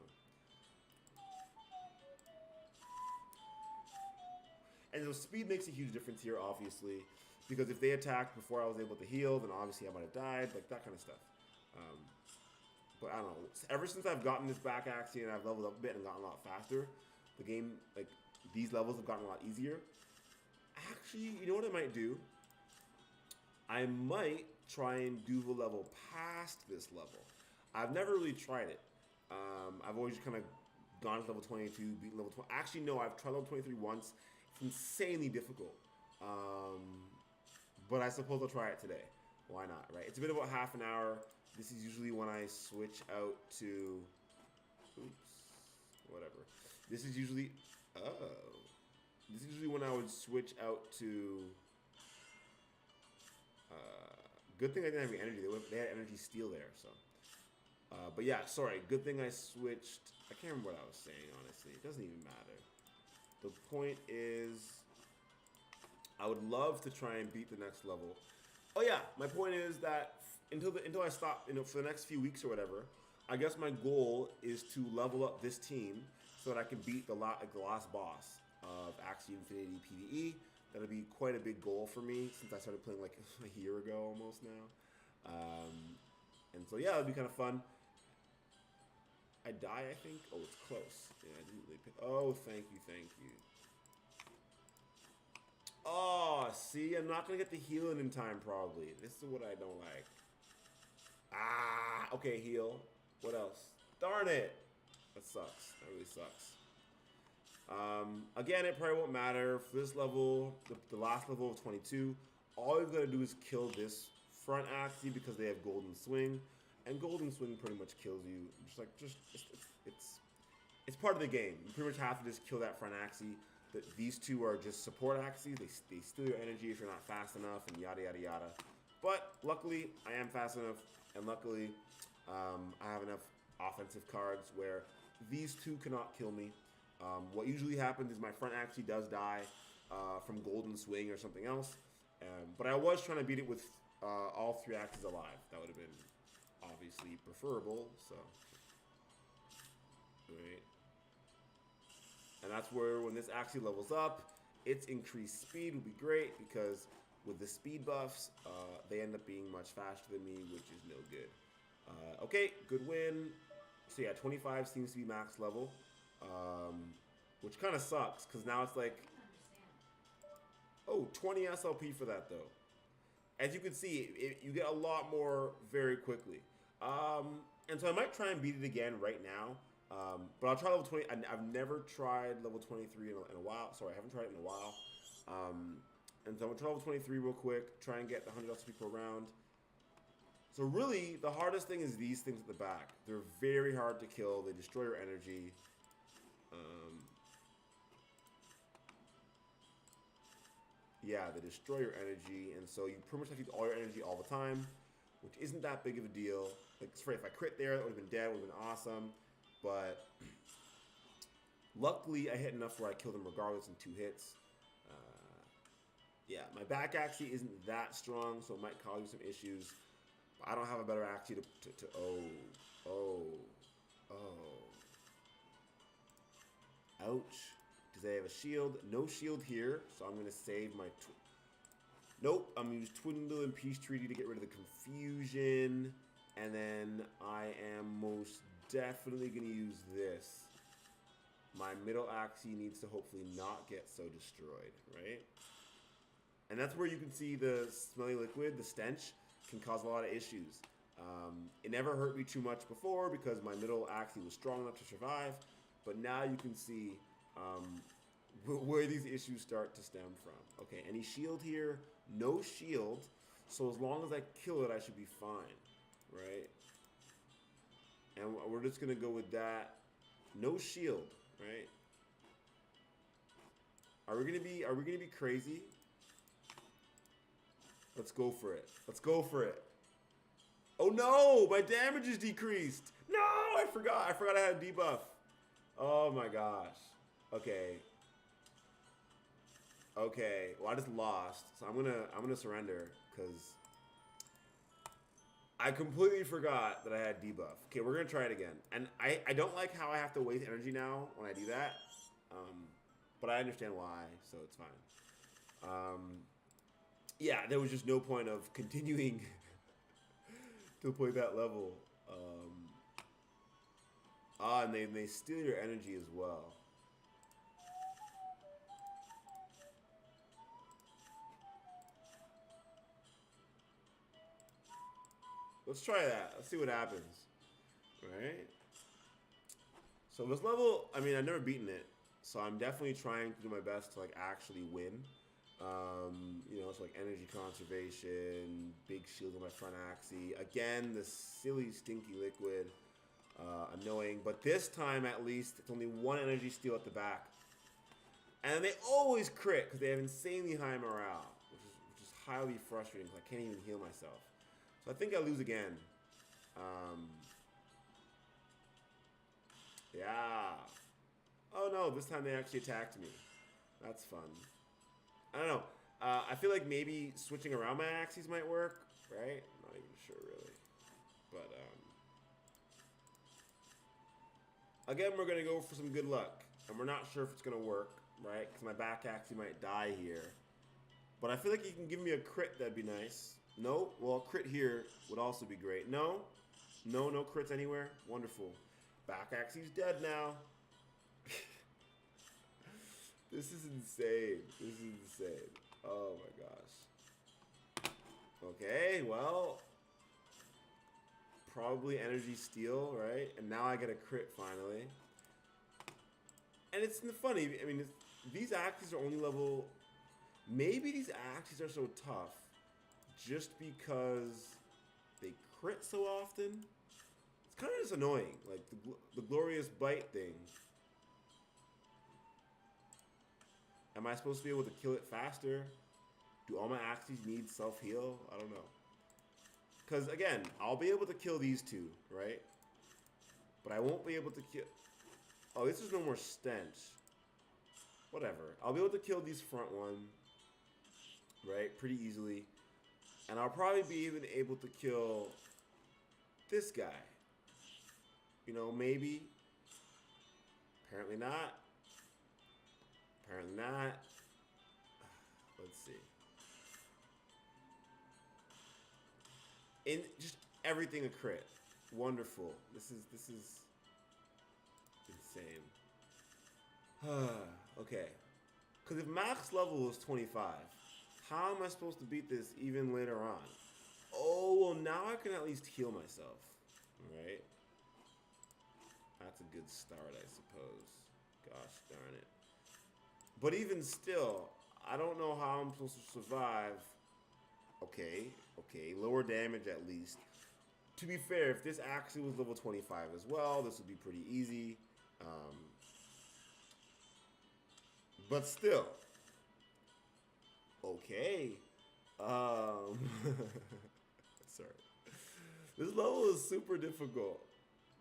And so speed makes a huge difference here, obviously, because if they attacked before I was able to heal, then obviously I might have died, like that kind of stuff. But I don't know. Ever since I've gotten this back Axie and I've leveled up a bit and gotten a lot faster, the game, like, these levels have gotten a lot easier. Actually, you know what I might do? I might try and do the level past this level. I've never really tried it. I've always kind of gone to level 22, beaten level 20. Actually, no, I've tried level 23 once. It's insanely difficult. But I suppose I'll try it today. Why not, right? It's been about half an hour. This is usually when I switch out to, oops, whatever. This is usually when I would switch out to, good thing I didn't have any energy. They had energy steal there, so. But yeah, sorry, good thing I switched. I can't remember what I was saying, honestly. It doesn't even matter. The point is, I would love to try and beat the next level. Oh yeah, my point is that until I stop, you know, for the next few weeks or whatever, I guess my goal is to level up this team so that I can beat the last boss of Axie Infinity PvE. That'll be quite a big goal for me since I started playing like a year ago almost now. And so yeah, it'll be kind of fun. I die, I think. Oh, it's close. Yeah, I didn't really pick. Oh, thank you, thank you. Oh, see, I'm not gonna get the healing in time probably. This is what I don't like. Ah, okay, heal. What else? Darn it. That sucks. That really sucks. Again, it probably won't matter. For this level, the last level of 22, all you've got to do is kill this front Axie because they have Golden Swing. And Golden Swing pretty much kills you. It's part of the game. You pretty much have to just kill that front Axie. These two are just support Axies. They steal your energy if you're not fast enough and yada, yada, yada. But luckily, I am fast enough. And luckily, I have enough offensive cards where these two cannot kill me. What usually happens is my front Axie does die from Golden Swing or something else. But I was trying to beat it with all three Axies alive. That would have been obviously preferable. So, right. And that's where when this Axie levels up, its increased speed will be great because with the speed buffs, they end up being much faster than me, which is no good. Okay, good win. So yeah, 25 seems to be max level, which kind of sucks because now it's like, oh, 20 SLP for that though. As you can see, you get a lot more very quickly. And so I might try and beat it again right now. But I'll try level 20. I've never tried level 23 in a while. Sorry, I haven't tried it in a while. And so I'm gonna try level 23 real quick. Try and get the 100 LCP per round. So really, the hardest thing is these things at the back. They're very hard to kill. They destroy your energy. Yeah, they destroy your energy, and so you pretty much have to use all your energy all the time, which isn't that big of a deal. Like, sorry, if I crit there, that would have been dead, would have been awesome. But luckily, I hit enough where I killed him regardless in 2 hits. Yeah, my back Axie isn't that strong, so it might cause you some issues. But I don't have a better Axie to ouch. Does they have a shield? No shield here, so I'm gonna save my. Nope, I'm gonna use Twin Needle and Peace Treaty to get rid of the confusion, and then I am most definitely gonna use this. My middle Axie needs to hopefully not get so destroyed, right? And that's where you can see the smelly liquid, the stench, can cause a lot of issues. It never hurt me too much before because my middle Axie was strong enough to survive, but now you can see where these issues start to stem from. Okay, any shield here? No shield, so as long as I kill it, I should be fine, right? And we're just gonna go with that. No shield, right? Are we gonna be crazy? Let's go for it. Let's go for it. Oh no, my damage is decreased. No, I forgot. I forgot I had a debuff. Oh my gosh. Okay. Okay. Well, I just lost, so I'm gonna surrender because I completely forgot that I had debuff. Okay, we're gonna try it again. And I don't like how I have to waste energy now when I do that. But I understand why, so it's fine. Yeah, there was just no point of continuing to play that level. And they steal your energy as well. Let's try that. Let's see what happens. Alright. So this level, I mean, I've never beaten it. So I'm definitely trying to do my best to like actually win. You know, it's like energy conservation, big shield on my front Axie. Again, the silly stinky liquid. Annoying. But this time at least, it's only one energy steal at the back. And they always crit because they have insanely high morale. Which is highly frustrating because I can't even heal myself. So I think I lose again. Yeah. Oh no, this time they actually attacked me. That's fun. I don't know. I feel like maybe switching around my Axies might work, right? I'm not even sure really. But, again, we're going to go for some good luck. And we're not sure if it's going to work, right? Because my back Axie might die here. But I feel like you can give me a crit, that'd be nice. No? Well, a crit here would also be great. No? No crits anywhere? Wonderful. Back Axie's dead now. This is insane. This is insane. Oh my gosh. Okay, well. Probably energy steal, right? And now I get a crit finally. And it's funny, I mean, these Axies are only level... Maybe these Axies are so tough just because they crit so often. It's kind of just annoying, like the glorious bite thing. Am I supposed to be able to kill it faster? Do all my Axies need self-heal? I don't know. Because, again, I'll be able to kill these two, right? But I won't be able to kill... Oh, this is no more stench. Whatever. I'll be able to kill these front one, right? Pretty easily. And I'll probably be even able to kill this guy. You know, maybe. Apparently not. Apparently not. Let's see. In just everything a crit. Wonderful. This is insane. Okay. Because if max level is 25, how am I supposed to beat this even later on? Oh, well now I can at least heal myself. Right? That's a good start, I suppose. Gosh darn it. But even still, I don't know how I'm supposed to survive. Okay, lower damage at least. To be fair, if this actually was level 25 as well, this would be pretty easy. But still. Okay. Sorry. This level is super difficult.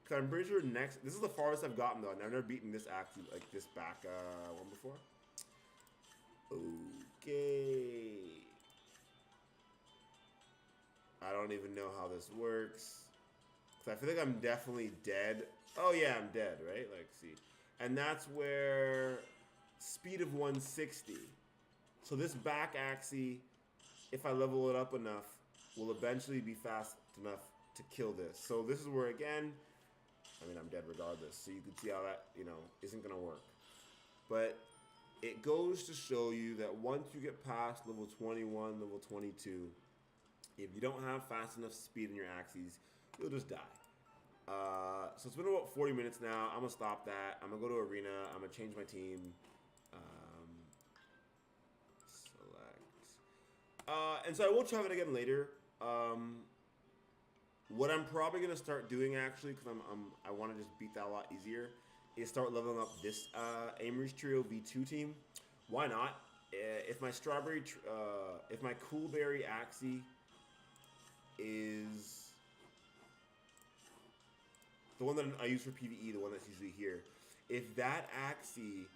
Cause I'm pretty sure this is the farthest I've gotten though. I've never beaten this actually, like this back one before. Okay. I don't even know how this works. Cause I feel like I'm definitely dead. Oh yeah, I'm dead, right? Like, see. And that's where speed of 160. So this back Axie, if I level it up enough, will eventually be fast enough to kill this. So this is where, again, I mean, I'm dead regardless. So you can see how that, you know, isn't going to work. But it goes to show you that once you get past level 21, level 22, if you don't have fast enough speed in your Axies, you'll just die. So it's been about 40 minutes now. I'm going to stop that. I'm going to go to Arena. I'm going to change my team. Select. And so I will try it again later. What I'm probably going to start doing actually, because I want to just beat that a lot easier, is start leveling up this Aimery's Trio V2 team. Why not? if my if my coolberry Axie is the one that I use for PvE, the one that's usually here, if that Axie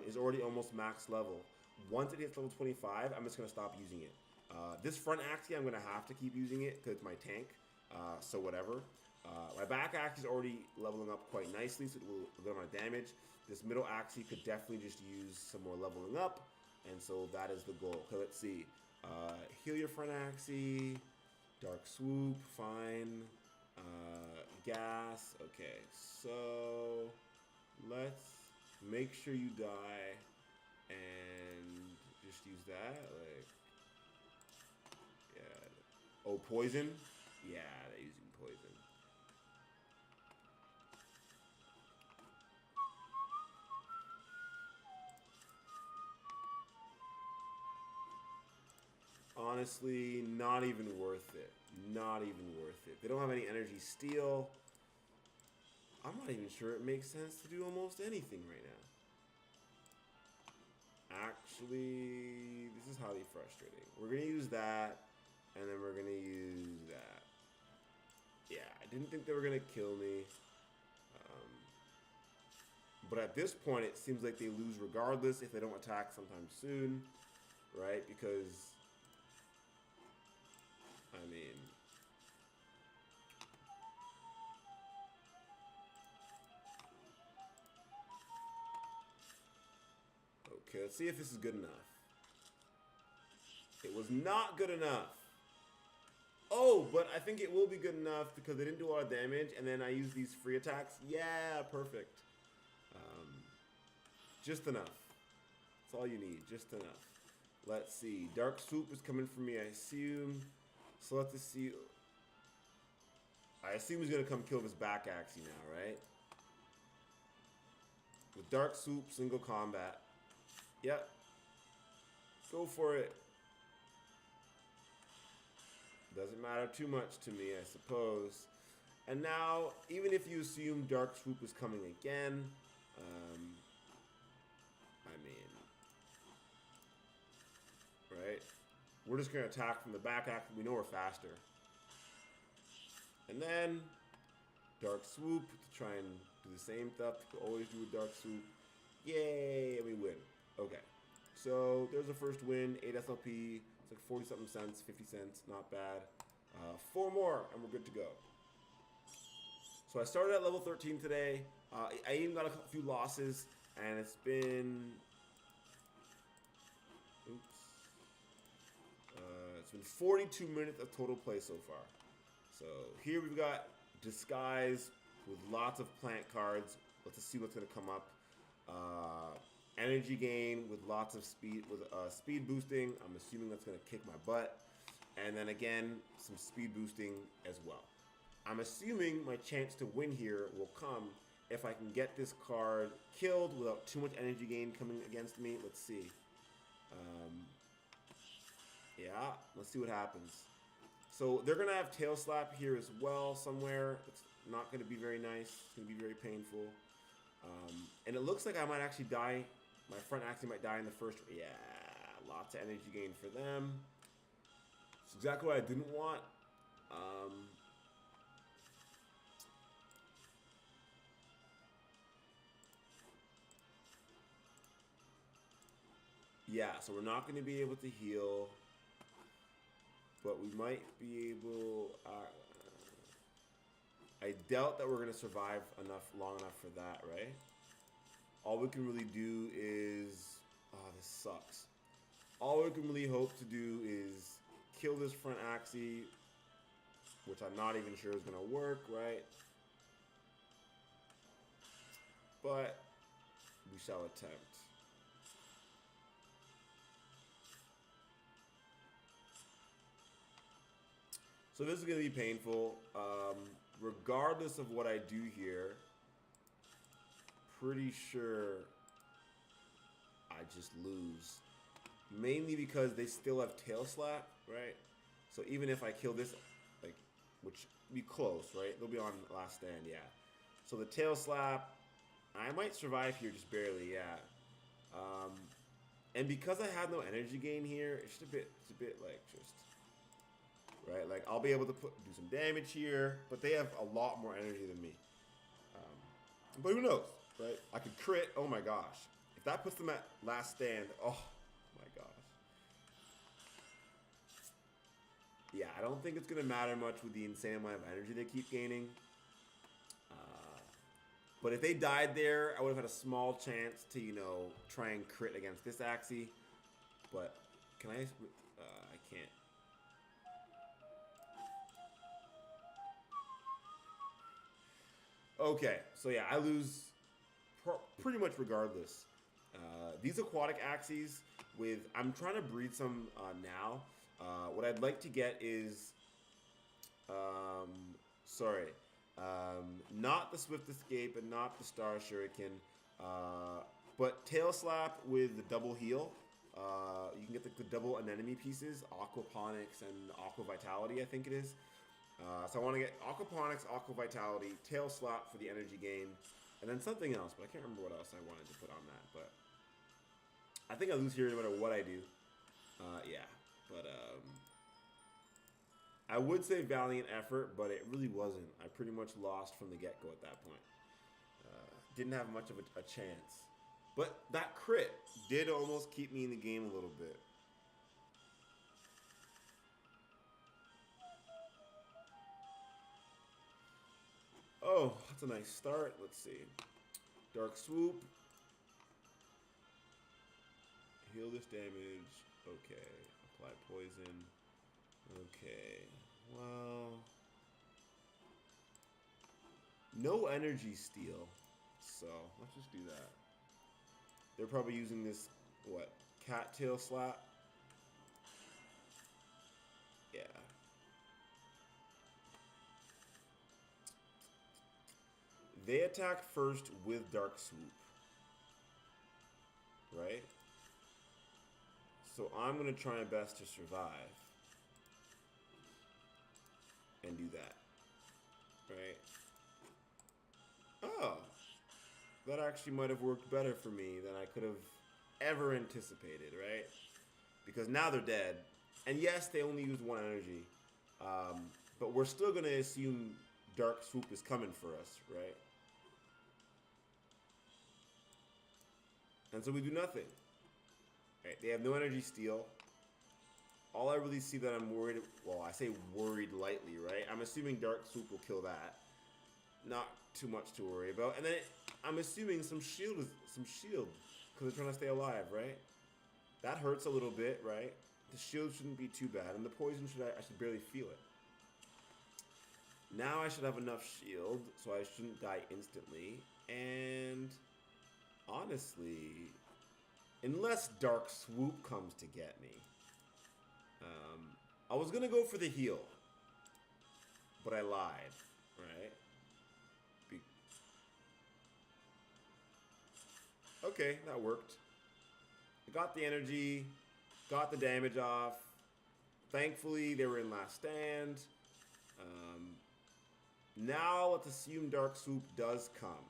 is already almost max level, once it hits level 25, I'm just gonna stop using it. This front Axie, I'm gonna have to keep using it because it's my tank, so whatever. My back Axie is already leveling up quite nicely, so it will get my damage. This middle Axie could definitely just use some more leveling up, and so that is the goal. Okay, let's see. Heal your front Axie, Dark Swoop, fine. Gas, okay, so let's make sure you die and just use that, like, yeah. Oh, poison? Yeah, they're using poison. Honestly, not even worth it. Not even worth it. They don't have any energy steal. I'm not even sure it makes sense to do almost anything right now. Actually, this is highly frustrating. We're going to use that, and then we're going to use that. Yeah, I didn't think they were going to kill me. But at this point, it seems like they lose regardless if they don't attack sometime soon, right? Because, I mean, okay, let's see if this is good enough. It was not good enough. Oh, but I think it will be good enough because they didn't do a lot of damage, and then I use these free attacks. Yeah, perfect. Just enough. That's all you need, just enough. Let's see. Dark Swoop is coming for me, I assume. So let's see. I assume he's going to come kill this back Axie now, right? With Dark Swoop, single combat. Yep. Go for it. Doesn't matter too much to me, I suppose. And now, even if you assume Dark Swoop is coming again, I mean, right? We're just going to attack from the back act. We know we're faster. And then, Dark Swoop to try and do the same stuff. You can always do a Dark Swoop. Yay, and we win. Okay. So, there's the first win. 8 SLP. It's like 40 something cents, 50 cents. Not bad. 4 more, and we're good to go. So I started at level 13 today. I even got a few losses, and it's been... Oops. It's been 42 minutes of total play so far. So here we've got Disguise with lots of plant cards. Let's just see what's going to come up. Energy gain with lots of speed, with speed boosting. I'm assuming that's going to kick my butt. And then again, some speed boosting as well. I'm assuming my chance to win here will come if I can get this card killed without too much energy gain coming against me. Let's see. Yeah, let's see what happens. So they're going to have Tail Slap here as well somewhere. It's not going to be very nice. It's going to be very painful. And it looks like I might actually die. My front Axie might die in the first. Yeah, lots of energy gain for them. It's exactly what I didn't want. Yeah, so we're not going to be able to heal. But we might be able... I doubt that we're going to survive long enough for that, right? All we can really do is... Oh, this sucks. All we can really hope to do is kill this front Axie, which I'm not even sure is going to work, right? But we shall attempt. So this is going to be painful. Regardless of what I do here, pretty sure I just lose. Mainly because they still have Tail Slap, right? So even if I kill this, like, which be close, right? They'll be on last stand, yeah. So the Tail Slap, I might survive here just barely, yeah. And because I have no energy gain here, it's a bit like just, right? Like I'll be able to do some damage here, but they have a lot more energy than me. But who knows, right? I could crit. Oh my gosh. If that puts them at last stand, oh my gosh. Yeah, I don't think it's going to matter much with the insane amount of energy they keep gaining. But if they died there, I would have had a small chance to, you know, try and crit against this Axie. But can I? I can't. Okay, so yeah, I lose pretty much regardless. These aquatic Axies I'm trying to breed some now. What I'd like to get is, not the Swift Escape and not the Star Shuriken, but Tail Slap with the double heal. You can get the double anemone pieces, Aquaponics and Aqua Vitality, I think it is. So I want to get Aquaponics, Aqua Vitality, Tail Slap for the energy gain, and then something else, but I can't remember what else I wanted to put on that. But I think I lose here no matter what I do. Yeah, but I would say valiant effort, but it really wasn't. I pretty much lost from the get-go at that point. Didn't have much of a chance. But that crit did almost keep me in the game a little bit. Oh, that's a nice start. Let's see. Dark Swoop. Heal this damage. Okay. Apply poison. Okay. Well. No energy steal. So, let's just do that. They're probably using this, what? Cattail Slap? Yeah. They attack first with Dark Swoop. Right? So I'm going to try my best to survive. And do that. Right? Oh. That actually might have worked better for me than I could have ever anticipated, right? Because now they're dead. And yes, they only used one energy. But we're still going to assume Dark Swoop is coming for us, right? And so we do nothing. Right, they have no energy steal. All I really see that I'm worried, well, I say worried lightly, right? I'm assuming Dark Swoop will kill that. Not too much to worry about. And then I'm assuming some shield, because they're trying to stay alive, right? That hurts a little bit, right? The shield shouldn't be too bad, and the poison I should barely feel it. Now I should have enough shield, so I shouldn't die instantly. And honestly, unless Dark Swoop comes to get me, I was gonna go for the heal, but I lied, right? Okay, that worked. I got the energy, got the damage off. Thankfully, they were in last stand. Now let's assume Dark Swoop does come,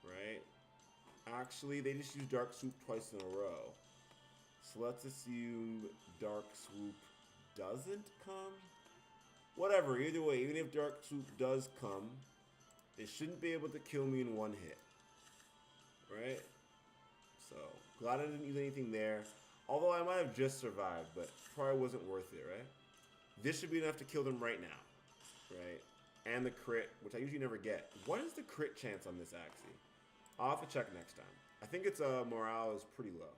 right? Actually, they just used Dark Swoop twice in a row. So let's assume Dark Swoop doesn't come. Whatever, either way, even if Dark Swoop does come, they shouldn't be able to kill me in one hit. Right? So, glad I didn't use anything there. Although I might have just survived, but probably wasn't worth it, right? This should be enough to kill them right now. Right? And the crit, which I usually never get. What is the crit chance on this Axie? I'll have to check next time. I think its morale is pretty low.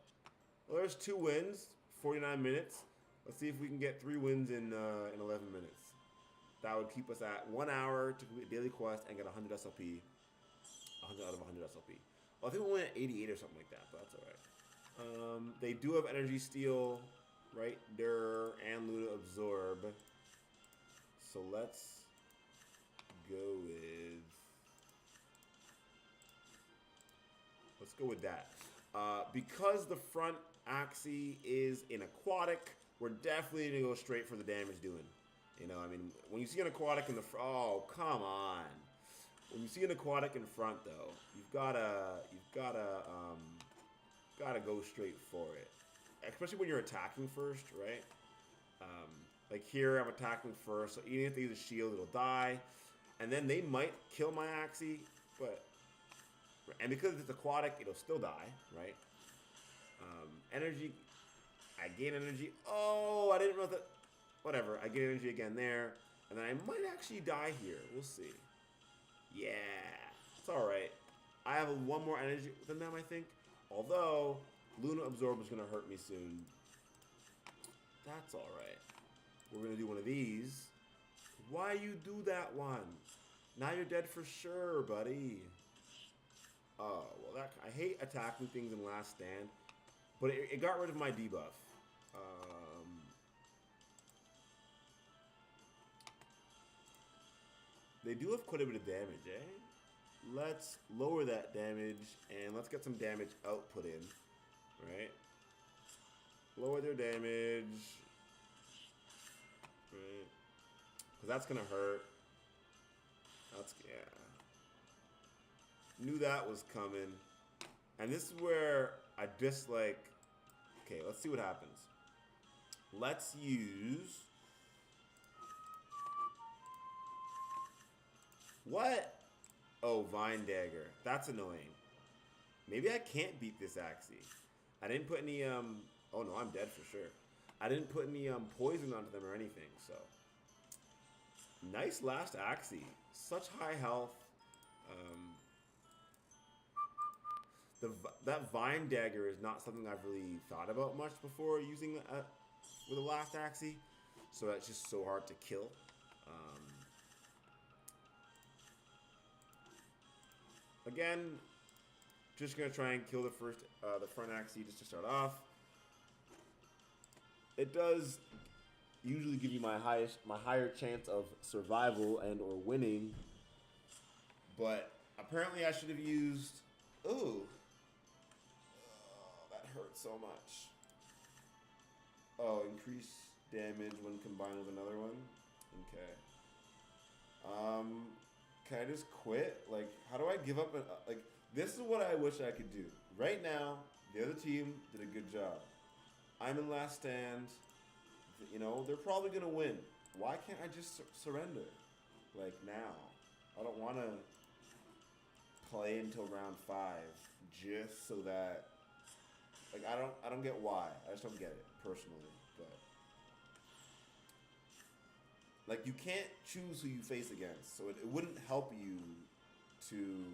Well, there's 2 wins, 49 minutes. Let's see if we can get 3 wins in 11 minutes. That would keep us at 1 hour to complete a daily quest and get 100 SLP. 100 out of 100 SLP. Well, I think we went at 88 or something like that, but that's alright. They do have energy steal, right? Durr and Luna absorb. So let's go with that. Because the front Axie is an aquatic, we're definitely gonna go straight for the damage doing. You know, I mean, when you see an aquatic in the front, oh come on. When you see an aquatic in front, though, you've gotta gotta go straight for it. Especially when you're attacking first, right? Like here, I'm attacking first, so even if they use a shield, it'll die. And then they might kill my Axie, but... And because it's aquatic, it'll still die, right? Energy... I gain energy. Oh, I didn't know that... Whatever, I get energy again there. And then I might actually die here. We'll see. Yeah, it's alright. I have one more energy than them, I think. Although, Luna Absorb is going to hurt me soon. That's alright. We're going to do one of these. Why you do that one? Now you're dead for sure, buddy. Oh, well, I hate attacking things in Last Stand. But it got rid of my debuff. They do have quite a bit of damage, eh? Let's lower that damage, and let's get some damage output in, right? Lower their damage, right? Because that's going to hurt. That's, yeah. Knew that was coming. And this is where I dislike... Okay, let's see what happens. Let's use... What? Oh, Vine Dagger. That's annoying. Maybe I can't beat this Axie. I didn't put any, Oh no, I'm dead for sure. I didn't put any, poison onto them or anything, so. Nice last Axie. Such high health. That Vine Dagger is not something I've really thought about much before using with the last Axie. So that's just so hard to kill. Again, just gonna try and kill the front Axie just to start off. It does usually give you my higher chance of survival and or winning, but apparently I should have used. Ooh, that hurts so much. Oh, increase damage when combined with another one. Okay. Can I just quit? Like, how do I give up? Like, this is what I wish I could do. Right now, the other team did a good job. I'm in Last Stand. You know, they're probably going to win. Why can't I just surrender? Like, now. I don't want to play until round 5 just so that... Like, I don't get why. I just don't get it, personally. But... Like, you can't choose who you face against, so it wouldn't help you to,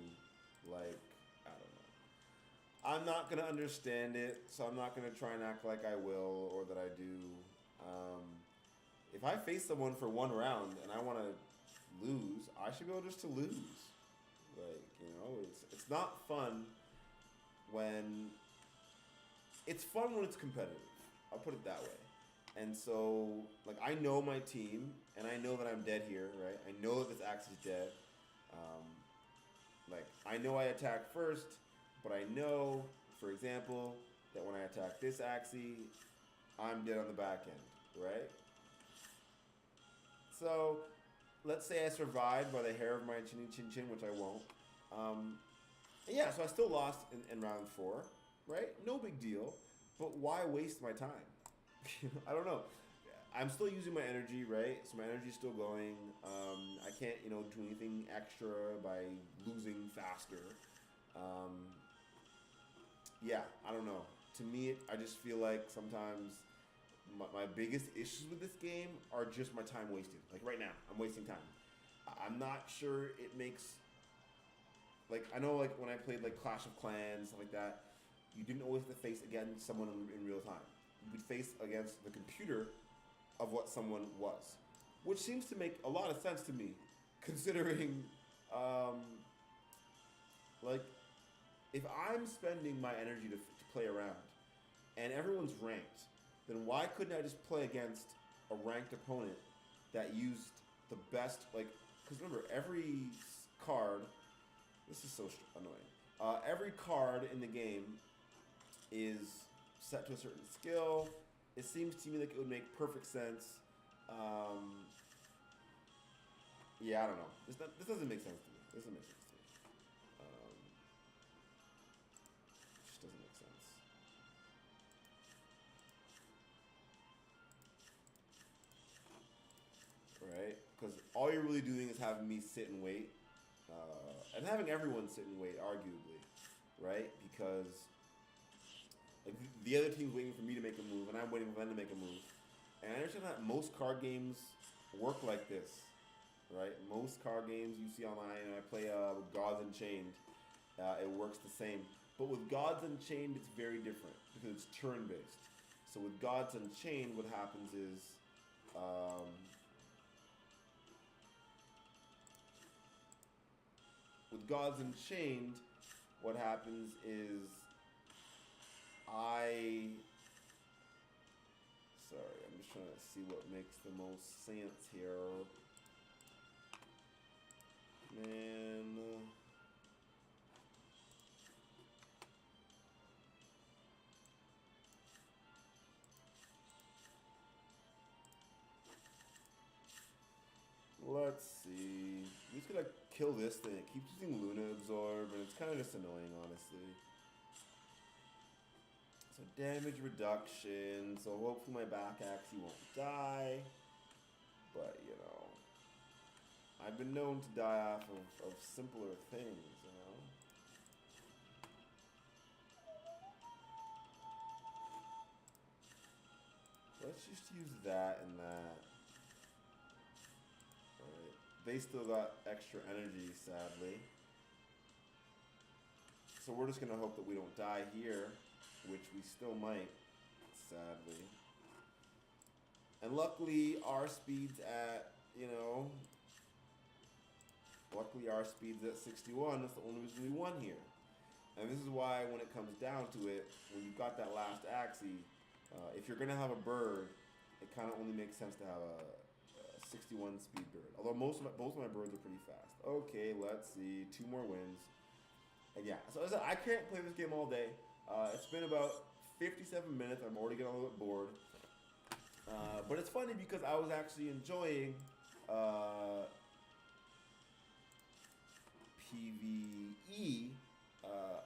like, I don't know. I'm not going to understand it, so I'm not going to try and act like I will or that I do. If I face someone for one round and I want to lose, I should be able just to lose. Like, you know, it's not fun when... It's fun when it's competitive. I'll put it that way. And so, like, I know my team, and I know that I'm dead here, right? I know that this Axie's dead. Like, I know I attack first, but I know, for example, that when I attack this Axie, I'm dead on the back end, right? So, let's say I survived by the hair of my chin, which I won't. Yeah, so I still lost in round 4, right? No big deal, but why waste my time? I don't know. I'm still using my energy, right? So my energy's still going. I can't, you know, do anything extra by losing faster. Yeah, I don't know. To me, I just feel like sometimes my biggest issues with this game are just my time wasted. Like right now, I'm wasting time. I'm not sure it makes... Like, I know, like, when I played, like, Clash of Clans, stuff like that, you didn't always have to face against someone in real time. You could face against the computer of what someone was, which seems to make a lot of sense to me, considering, like, if I'm spending my energy to play around, and everyone's ranked, then why couldn't I just play against a ranked opponent that used the best, like, because remember, every card, this is so annoying, every card in the game is set to a certain skill. It seems to me like it would make perfect sense. Yeah, I don't know. This doesn't make sense to me. This doesn't make sense to me. It just doesn't make sense. all you're really doing is having me sit and wait, and having everyone sit and wait, arguably, right? Because like the other team's waiting for me to make a move, and I'm waiting for them to make a move. And I understand that most card games work like this, right? Most card games you see online, and I play with Gods Unchained, it works the same. But with Gods Unchained, it's very different because it's turn-based. So with Gods Unchained, what happens is, with Gods Unchained, what happens is sorry, I'm just trying to see what makes the most sense here. Man. Let's see. I'm just gonna kill this thing. It keeps using Luna Absorb, and it's kind of just annoying, honestly. So damage reduction. So hopefully my back Axie won't die. But, you know, I've been known to die off of simpler things, you know. Let's just use that and that. Alright. They still got extra energy, sadly. So we're just gonna hope that we don't die here, which we still might, sadly. And luckily, our speed's at, you know, luckily our speed's at 61. That's the only reason we won here. And this is why when it comes down to it, when you've got that last Axie, if you're going to have a bird, it kind of only makes sense to have a 61 speed bird. Although both of my birds are pretty fast. Okay, let's see. 2 more wins. And yeah, so as I said, I can't play this game all day. It's been about 57 minutes. I'm already getting a little bit bored. But it's funny because I was actually enjoying PvE.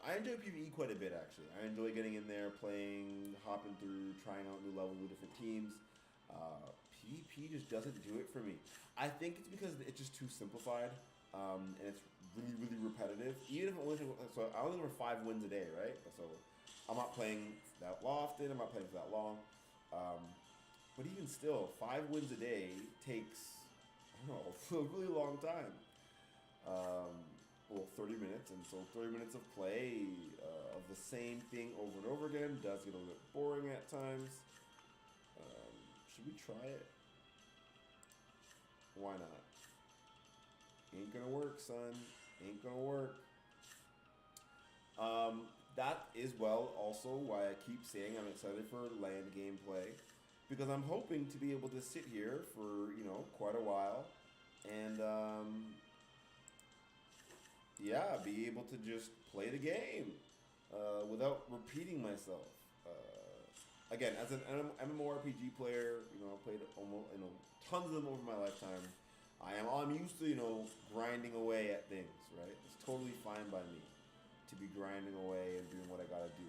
I enjoy PvE quite a bit, actually. I enjoy getting in there, playing, hopping through, trying out new levels with different teams. PvP just doesn't do it for me. I think it's because it's just too simplified, and it's really, really repetitive. Even if it only, so I only have 5 wins a day, right? So I'm not playing that often. I'm not playing for that long. But even still, 5 wins a day takes, I don't know, a really long time. Well, 30 minutes, and so 30 minutes of play of the same thing over and over again does get a little bit boring at times. Should we try it? Why not? Ain't gonna work, son. Ain't gonna work. That is also why I keep saying I'm excited for land gameplay, because I'm hoping to be able to sit here for, you know, quite a while and yeah, be able to just play the game without repeating myself. Again, as an MMORPG player, you know, I played almost, you know, tons of them over my lifetime. I'm used to, you know, grinding away at things, right? It's totally fine by me to be grinding away and doing what I gotta do.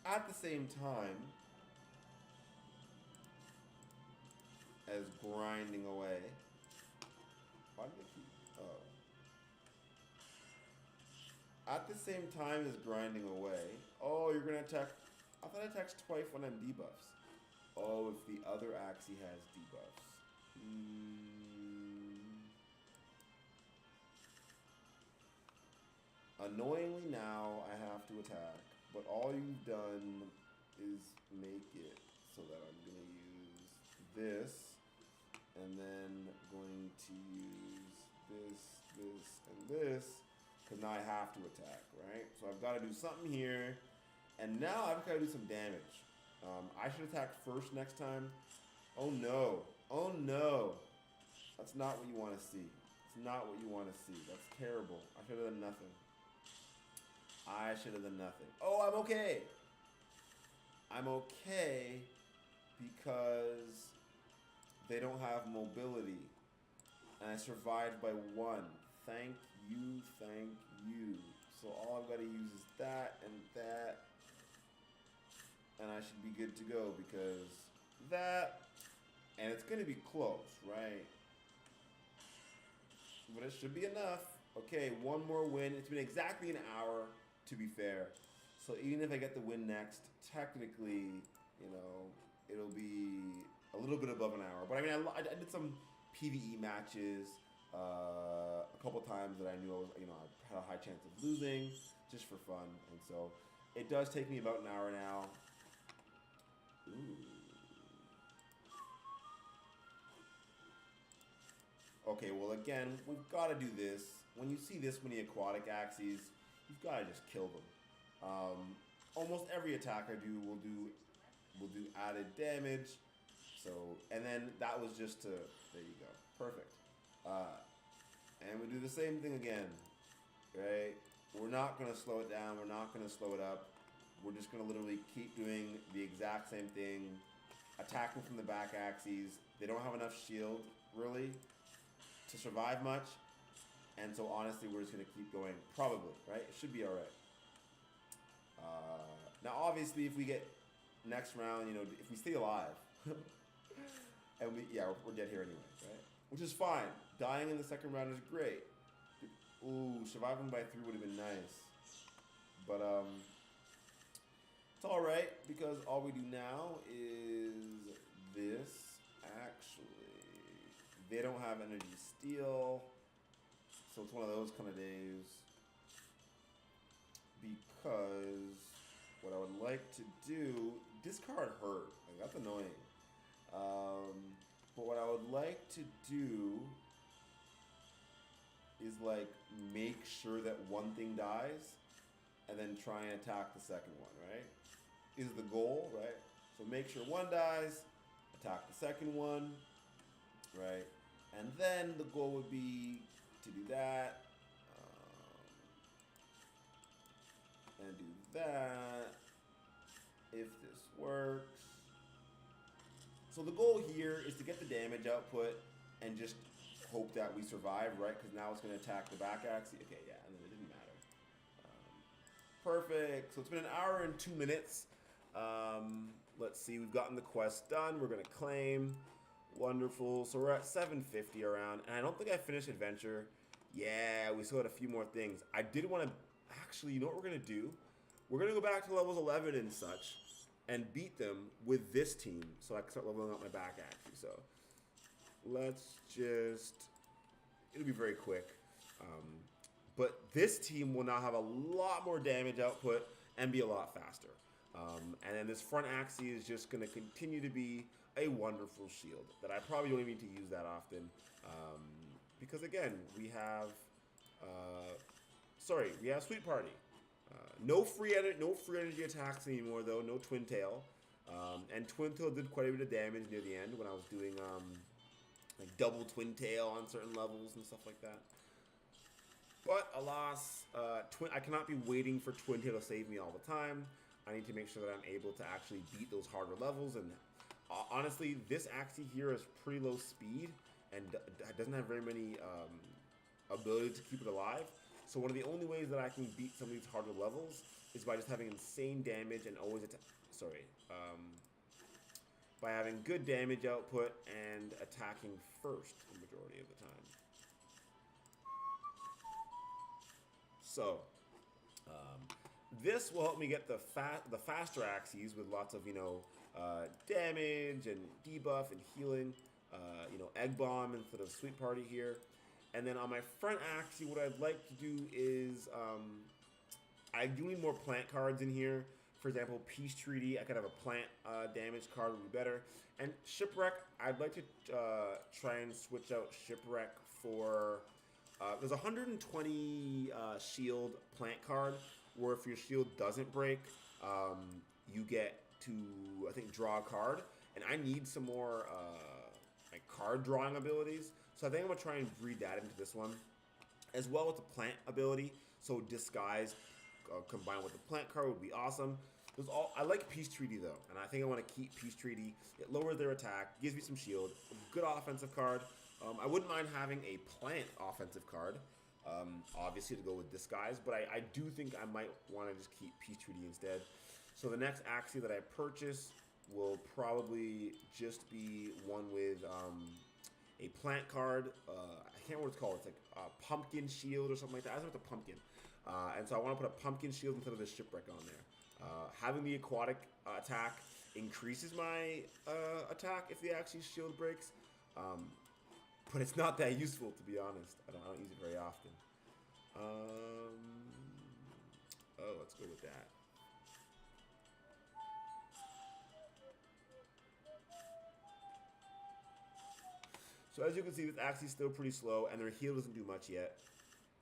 At the same time as grinding away, why did they keep? Oh. At the same time as grinding away. Oh, you're gonna attack. I thought I attacked twice when I'm debuffs. Oh, if the other Axie has debuffs. Annoyingly now I have to attack, but all you've done is make it so that I'm gonna use this, and then going to use this, and this, because now I have to attack, right? So I've got to do something here, and now I've got to do some damage. I should attack first next time. Oh no, oh no. That's not what you want to see. It's not what you want to see. That's terrible. I should have done nothing. I should have done nothing. Oh, I'm okay. I'm okay because they don't have mobility. And I survived by 1. Thank you, thank you. So all I've got to use is that. And I should be good to go because that And it's going to be close, right? But it should be enough. Okay, one more win. It's been exactly an hour, to be fair. So even if I get the win next, technically, you know, it'll be a little bit above an hour. But I mean, I did some PvE matches a couple times that I knew I was, you know, I had a high chance of losing just for fun. And so it does take me about an hour now. Ooh. Okay, well again, we've got to do this. When you see this many aquatic Axies, you've got to just kill them. Almost every attack I do will do added damage. So, and then that was just to, there you go, perfect. And we do the same thing again, right? We're not gonna slow it down. We're not gonna slow it up. We're just gonna literally keep doing the exact same thing, attacking from the back Axies. They don't have enough shield, really, to survive much. And so honestly, we're just gonna keep going, probably, right? It should be all right. Now, obviously, if we get next round, you know, if we stay alive, and we're dead here anyway, right? Which is fine. Dying in the second round is great. Ooh, surviving by 3 would have been nice. But it's all right because all we do now is this. Actually, they don't have energy steal, so it's one of those kind of days. Because what I would like to do, discard hurt. Like, that's annoying. But what I would like to do is like make sure that one thing dies and then try and attack the second one, right? Is the goal, right? So make sure one dies, attack the second one, right? And then the goal would be to do that, and do that, if this works. So the goal here is to get the damage output and just hope that we survive, right? Because now it's going to attack the back Axie. Okay, yeah, and then it didn't matter. Perfect. So it's been an hour and 2 minutes. Let's see, we've gotten the quest done. We're going to claim. Wonderful. So we're at 750 around. And I don't think I finished adventure. Yeah, we still had a few more things. I did want to... Actually, you know what we're going to do? We're going to go back to levels 11 and such and beat them with this team so I can start leveling up my back Axie. So let's just... It'll be very quick. But this team will now have a lot more damage output and be a lot faster. And then this front Axie is just going to continue to be a wonderful shield that I probably don't even need to use that often. Because again, we have... we have Sweet Party. No free energy attacks anymore though. No Twin Tail. And Twin Tail did quite a bit of damage near the end when I was doing like double Twin Tail on certain levels and stuff like that. But alas, I cannot be waiting for Twin Tail to save me all the time. I need to make sure that I'm able to actually beat those harder levels. And honestly, this Axie here is pretty low speed and doesn't have very many ability to keep it alive. So one of the only ways that I can beat some of these harder levels is by just having insane damage and always by having good damage output and attacking first the majority of the time. So this will help me get the faster Axies with lots of damage and debuff and healing. Egg Bomb instead of Sweet Party here. And then on my front Axie, what I'd like to do is, I do need more plant cards in here. For example, Peace Treaty, I could have a plant damage card would be better. And Shipwreck, I'd like to try and switch out Shipwreck for, there's a 120 shield plant card, where if your shield doesn't break, you get to, I think, draw a card. And I need some more like card drawing abilities. So I think I'm going to try and breed that into this one, as well as the plant ability. So Disguise combined with the plant card would be awesome. I like Peace Treaty though, and I think I want to keep Peace Treaty. It lowers their attack, gives me some shield, good offensive card. I wouldn't mind having a plant offensive card, obviously to go with Disguise, but I do think I might want to just keep Peace Treaty instead. So the next Axie that I purchase will probably just be one with a plant card. I can't remember what it's called. It's like a pumpkin shield or something like that. I don't know what the pumpkin. And so I want to put a pumpkin shield instead of the shipwreck on there. Having the aquatic attack increases my attack if the Axie shield breaks. But it's not that useful, to be honest. I don't use it very often. Oh, let's go with that. So as you can see, this Axie's still pretty slow, and their heal doesn't do much yet.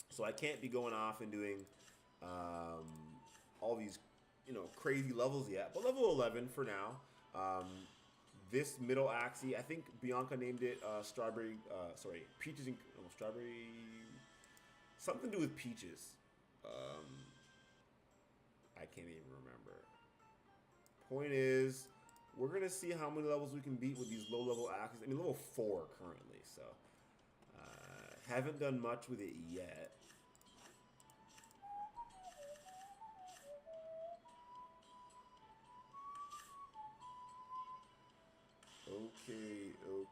So I can't be going off and doing all these, crazy levels yet. But level 11 for now. This middle Axie, I think Bianca named it Peaches and Strawberry, something to do with peaches. I can't even remember. Point is, we're gonna see how many levels we can beat with these low-level Axies. I mean, level 4 currently, so haven't done much with it yet.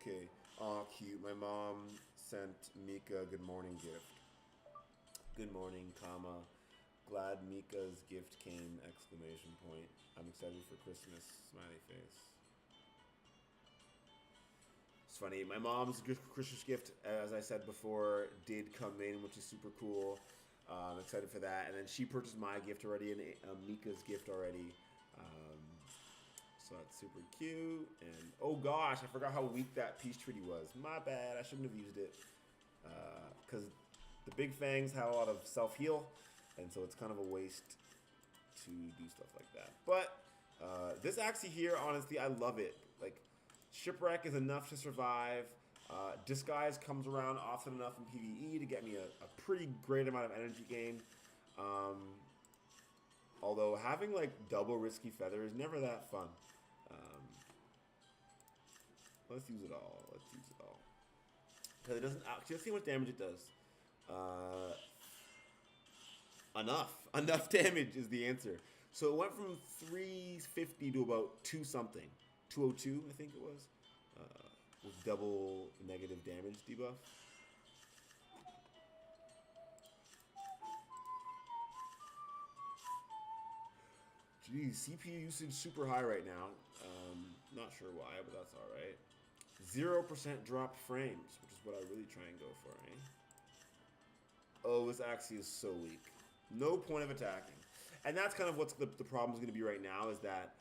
Okay. Aw, cute. My mom sent Mika a good morning gift. Good morning, comma. Glad Mika's gift came, exclamation point. I'm excited for Christmas, smiley face. It's funny, my mom's Christmas gift, as I said before, did come in, which is super cool. I'm excited for that. And then she purchased my gift already and Mika's gift already. So that's super cute. And oh gosh, I forgot how weak that peace treaty was. My bad, I shouldn't have used it. Because the big fangs have a lot of self-heal, and so it's kind of a waste to do stuff like that. But this Axie here, honestly, I love it. Like, Shipwreck is enough to survive. Disguise comes around often enough in PvE to get me a pretty great amount of energy gain. Although having like double risky feather is never that fun. Let's use it all. Because it doesn't actually, let's see how much damage it does. Enough damage is the answer. So it went from 350 to about 2 something. 202, I think it was. With double negative damage debuff. Geez, CPU usage super high right now. Not sure why, but that's alright. 0% drop frames, which is what I really try and go for, eh? Oh, this Axie is so weak. No point of attacking. And that's kind of what's the problem is going to be right now, is that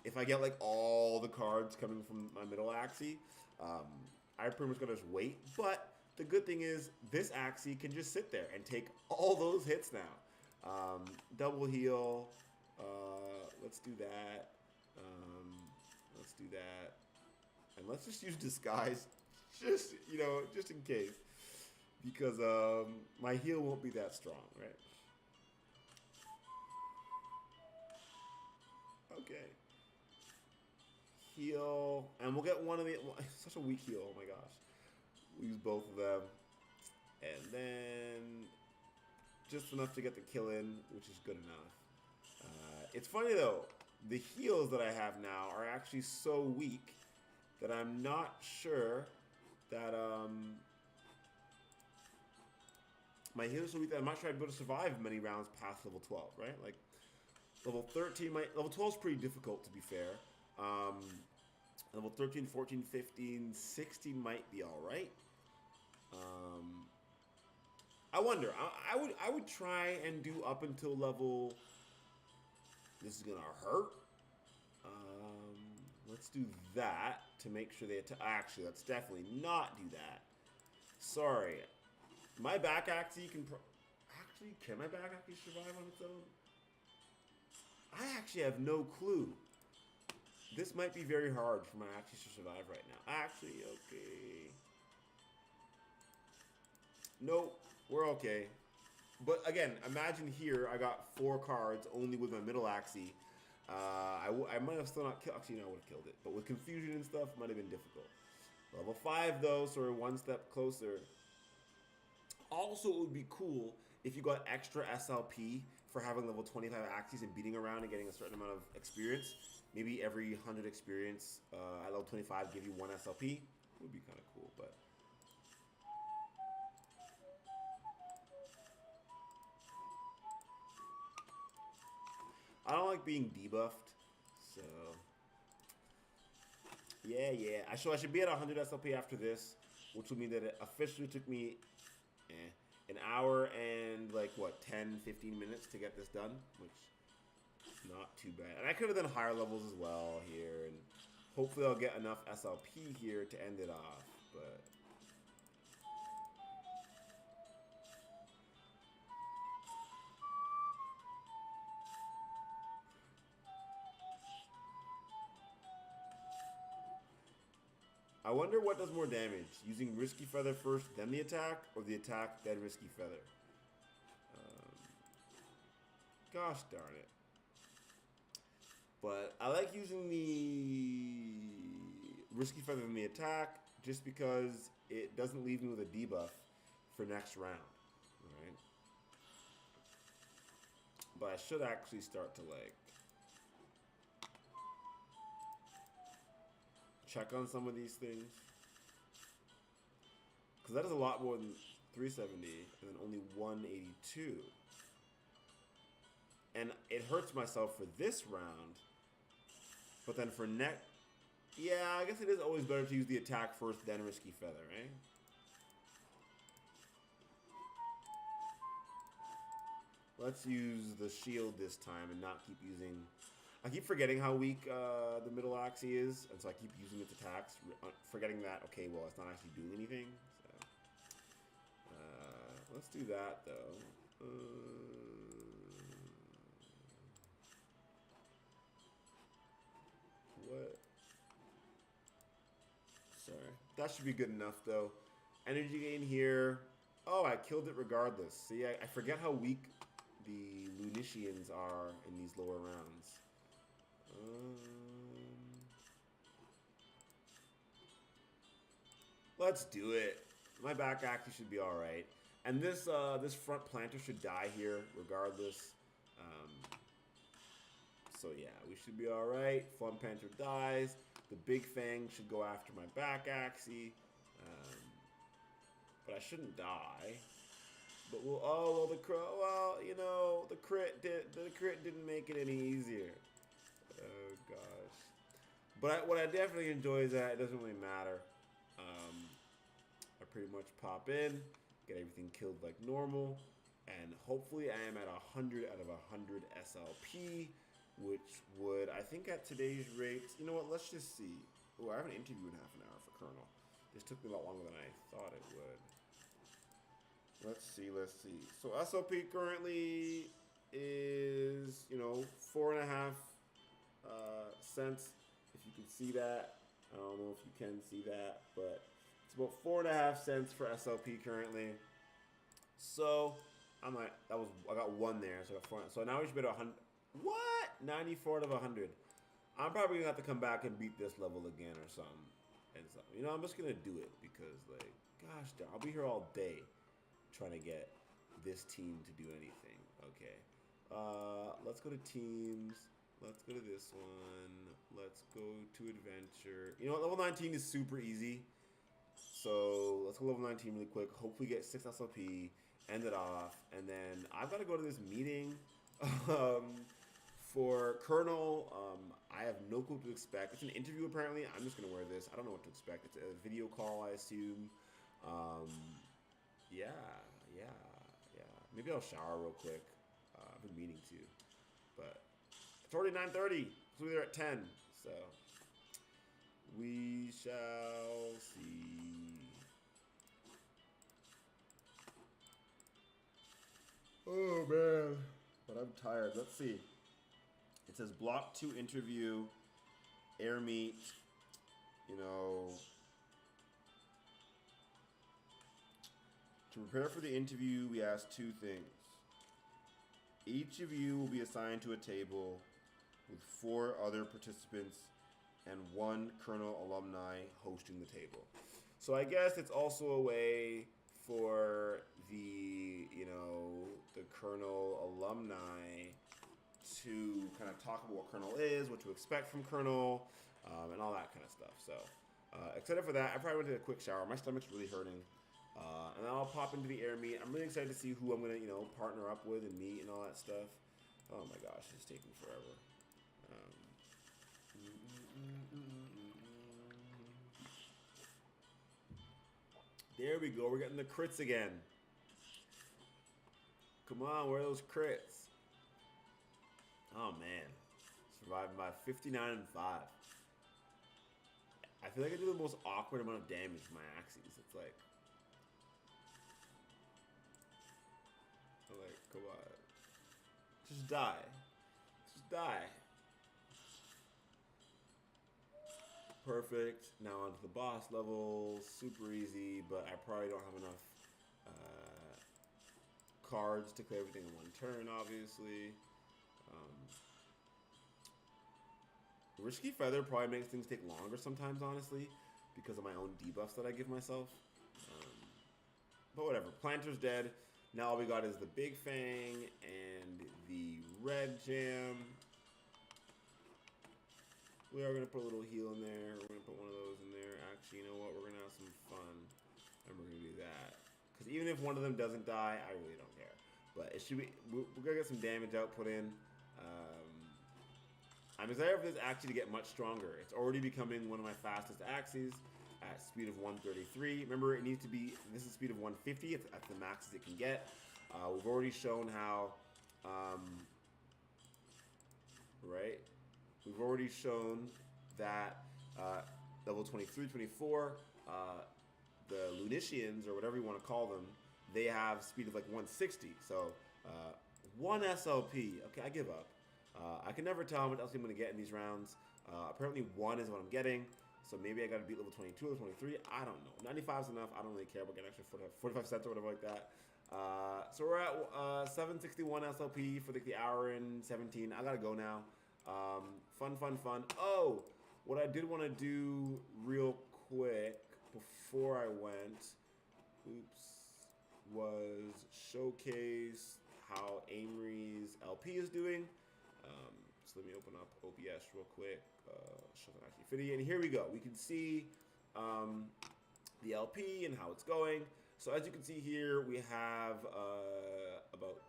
if I get like all the cards coming from my middle Axie, I pretty much gotta just wait. But the good thing is this Axie can just sit there and take all those hits now. Double heal. Let's do that. Let's do that. And let's just use disguise, just in case, because my heal won't be that strong, right? Okay. Heal, and we'll get one of the. Such a weak heal. Oh my gosh. We'll use both of them, and then just enough to get the kill in, which is good enough. It's funny though. The heals that I have now are actually so weak that I'm not sure that my heals are so weak that I'm not sure I'd be able to survive many rounds past level 12, right? Like level 13, level 12 is pretty difficult to be fair. Level 13, 14, 15, 16 might be all right. I wonder. I would try and do up until level. This is gonna hurt. Let's do that to make sure they attack. Actually, let's definitely not do that. Sorry. My back Axie can. Actually, can my back Axie survive on its own? I actually have no clue. This might be very hard for my Axies to survive right now. Actually, okay. Nope, we're okay. But again, imagine here I got 4 cards only with my middle Axie. I might have still not killed. Actually, no, I would have killed it. But with confusion and stuff, it might have been difficult. Level 5 though, so we're one step closer. Also, it would be cool if you got extra SLP for having level 25 Axies and beating around and getting a certain amount of experience. maybe every 100 experience at level 25 give you 1 SLP. Would be kind of cool, but. I don't like being debuffed, so yeah. I should be at 100 SLP after this, which will mean that it officially took me an hour and like what 10-15 minutes to get this done, which is not too bad. And I could have done higher levels as well here, and hopefully I'll get enough SLP here to end it off, but. I wonder what does more damage, using Risky Feather first, then the attack, or the attack, then Risky Feather. Gosh darn it. But I like using the Risky Feather than the attack, just because it doesn't leave me with a debuff for next round. Alright? But I should actually start to like check on some of these things, because that is a lot more than 370 and then only 182. And it hurts myself for this round, but then for yeah, I guess it is always better to use the attack first, then Risky Feather, right? Let's use the shield this time and not keep using. I keep forgetting how weak the middle Axie is, and so I keep using its attacks, forgetting that, okay, well, it's not actually doing anything. So, let's do that, though. What? Sorry. That should be good enough, though. Energy gain here. Oh, I killed it regardless. See, I forget how weak the Lunitians are in these lower rounds. Let's do it. My back actually should be all right, and this front planter should die here regardless. So yeah, we should be all right. Front planter dies. The big fang should go after my back Axie, but I shouldn't die. But the crow. Well, you know, the crit didn't make it any easier. Oh gosh. But what I definitely enjoy is that it doesn't really matter. I pretty much pop in, get everything killed like normal, and hopefully I am at 100 out of 100 SLP, which would, I think at today's rates, you know what, let's just see. Oh, I have an interview in half an hour for Colonel. This took me a lot longer than I thought it would. Let's see. So SLP currently is, 4.5 cents, if you can see that. I don't know if you can see that, but it's about 4.5 cents for SLP currently. So I got one there, so I got 4. So now we should be at 100. What? 94 out of 100. I'm probably gonna have to come back and beat this level again or something. And so, I'm just gonna do it because, like, gosh darn, I'll be here all day trying to get this team to do anything. Okay. Let's go to teams. Let's go to this one. Let's go to adventure. You know what? Level 19 is super easy. So let's go level 19 really quick. Hopefully get 6 SLP, end it off, and then I've got to go to this meeting for Colonel. I have no clue what to expect. It's an interview apparently. I'm just gonna wear this. I don't know what to expect. It's a video call, I assume. Yeah. Maybe I'll shower real quick. I've been meaning to, but it's already 9:30. So we're at 10. So we shall see. Oh man, but I'm tired. Let's see. It says block 2 interview, air meet. To prepare for the interview, we ask 2 things. Each of you will be assigned to a table with 4 other participants and 1 Colonel alumni hosting the table. So I guess it's also a way for the Colonel alumni to kind of talk about what Kernel is, what to expect from Kernel, and all that kind of stuff. So excited for that. I probably went to a quick shower. My stomach's really hurting. And then I'll pop into the Aimery. I'm really excited to see who I'm going to, partner up with and meet and all that stuff. Oh my gosh, it's taking forever. There we go. We're getting the crits again. Come on, where are those crits? Oh man, surviving by 59 and 5. I feel like I do the most awkward amount of damage to my Axies. It's like, come on, just die, just die. Perfect. Now onto the boss level. Super easy, but I probably don't have enough cards to clear everything in one turn, obviously. Risky Feather probably makes things take longer sometimes, honestly, because of my own debuffs that I give myself. But whatever. Planter's dead. Now all we got is the Big Fang and the Red Jam. We are going to put a little heal in there. We're going to put one of those in there. Actually, you know what? We're going to have some fun. And we're going to do that. Because even if one of them doesn't die, I really don't care. But it should be... We're going to get some damage output in. I'm excited for this Axie to get much stronger. It's already becoming one of my fastest Axies at speed of 133. Remember, it needs to be... This is speed of 150. It's at the max as it can get. We've already shown how... right? We've already shown that level 23, 24, the Lunitians, or whatever you want to call them, they have speed of like 160. So 1 SLP. Okay, I give up. I can never tell how much else I'm going to get in these rounds. Apparently 1 is what I'm getting. So maybe I got to beat level 22 or 23. I don't know. 95 is enough. I don't really care about getting extra 45 cents or whatever like that. So we're at 761 SLP for like the hour and 17. I got to go now. Fun. Oh, what I did want to do real quick before I went, was showcase how Aimery's LP is doing. So let me open up OBS real quick, show the Axie Infinity, and here we go. We can see the LP and how it's going. So as you can see here, we have about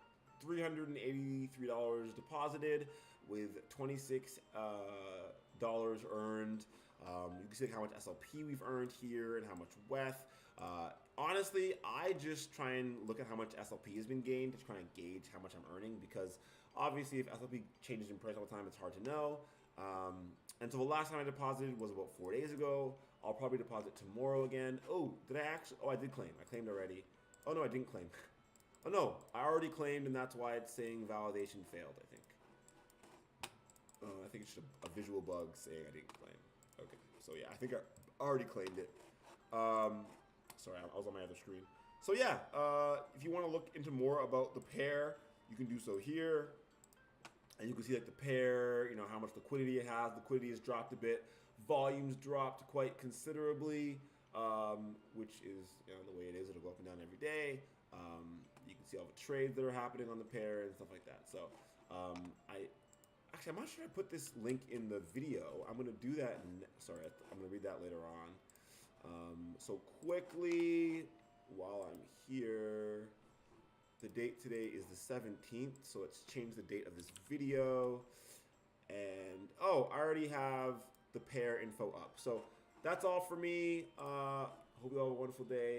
$383 deposited with $26 earned. You can see how much SLP we've earned here and how much WETH. Honestly, I just try and look at how much SLP has been gained to try and gauge how much I'm earning, because obviously if SLP changes in price all the time, it's hard to know. And so the last time I deposited was about 4 days ago. I'll probably deposit tomorrow again. Oh, did I actually? Oh, I did claim. I claimed already. Oh no, I didn't claim. Oh no, I already claimed, and that's why it's saying validation failed, I think. I think it's just a visual bug saying I didn't claim. Okay, so yeah, I think I already claimed it. Sorry, I was on my other screen. So yeah, if you want to look into more about the pair, you can do so here. And you can see like the pair, how much liquidity it has. Liquidity has dropped a bit. Volume's dropped quite considerably, which is the way it is. It'll go up and down every day. You can see all the trades that are happening on the pair and stuff like that. So I'm not sure I put this link in the video. I'm going to do that. I'm going to read that later on. So quickly, while I'm here, the date today is the 17th. So let's change the date of this video. And, I already have the pair info up. So that's all for me. Hope you all have a wonderful day.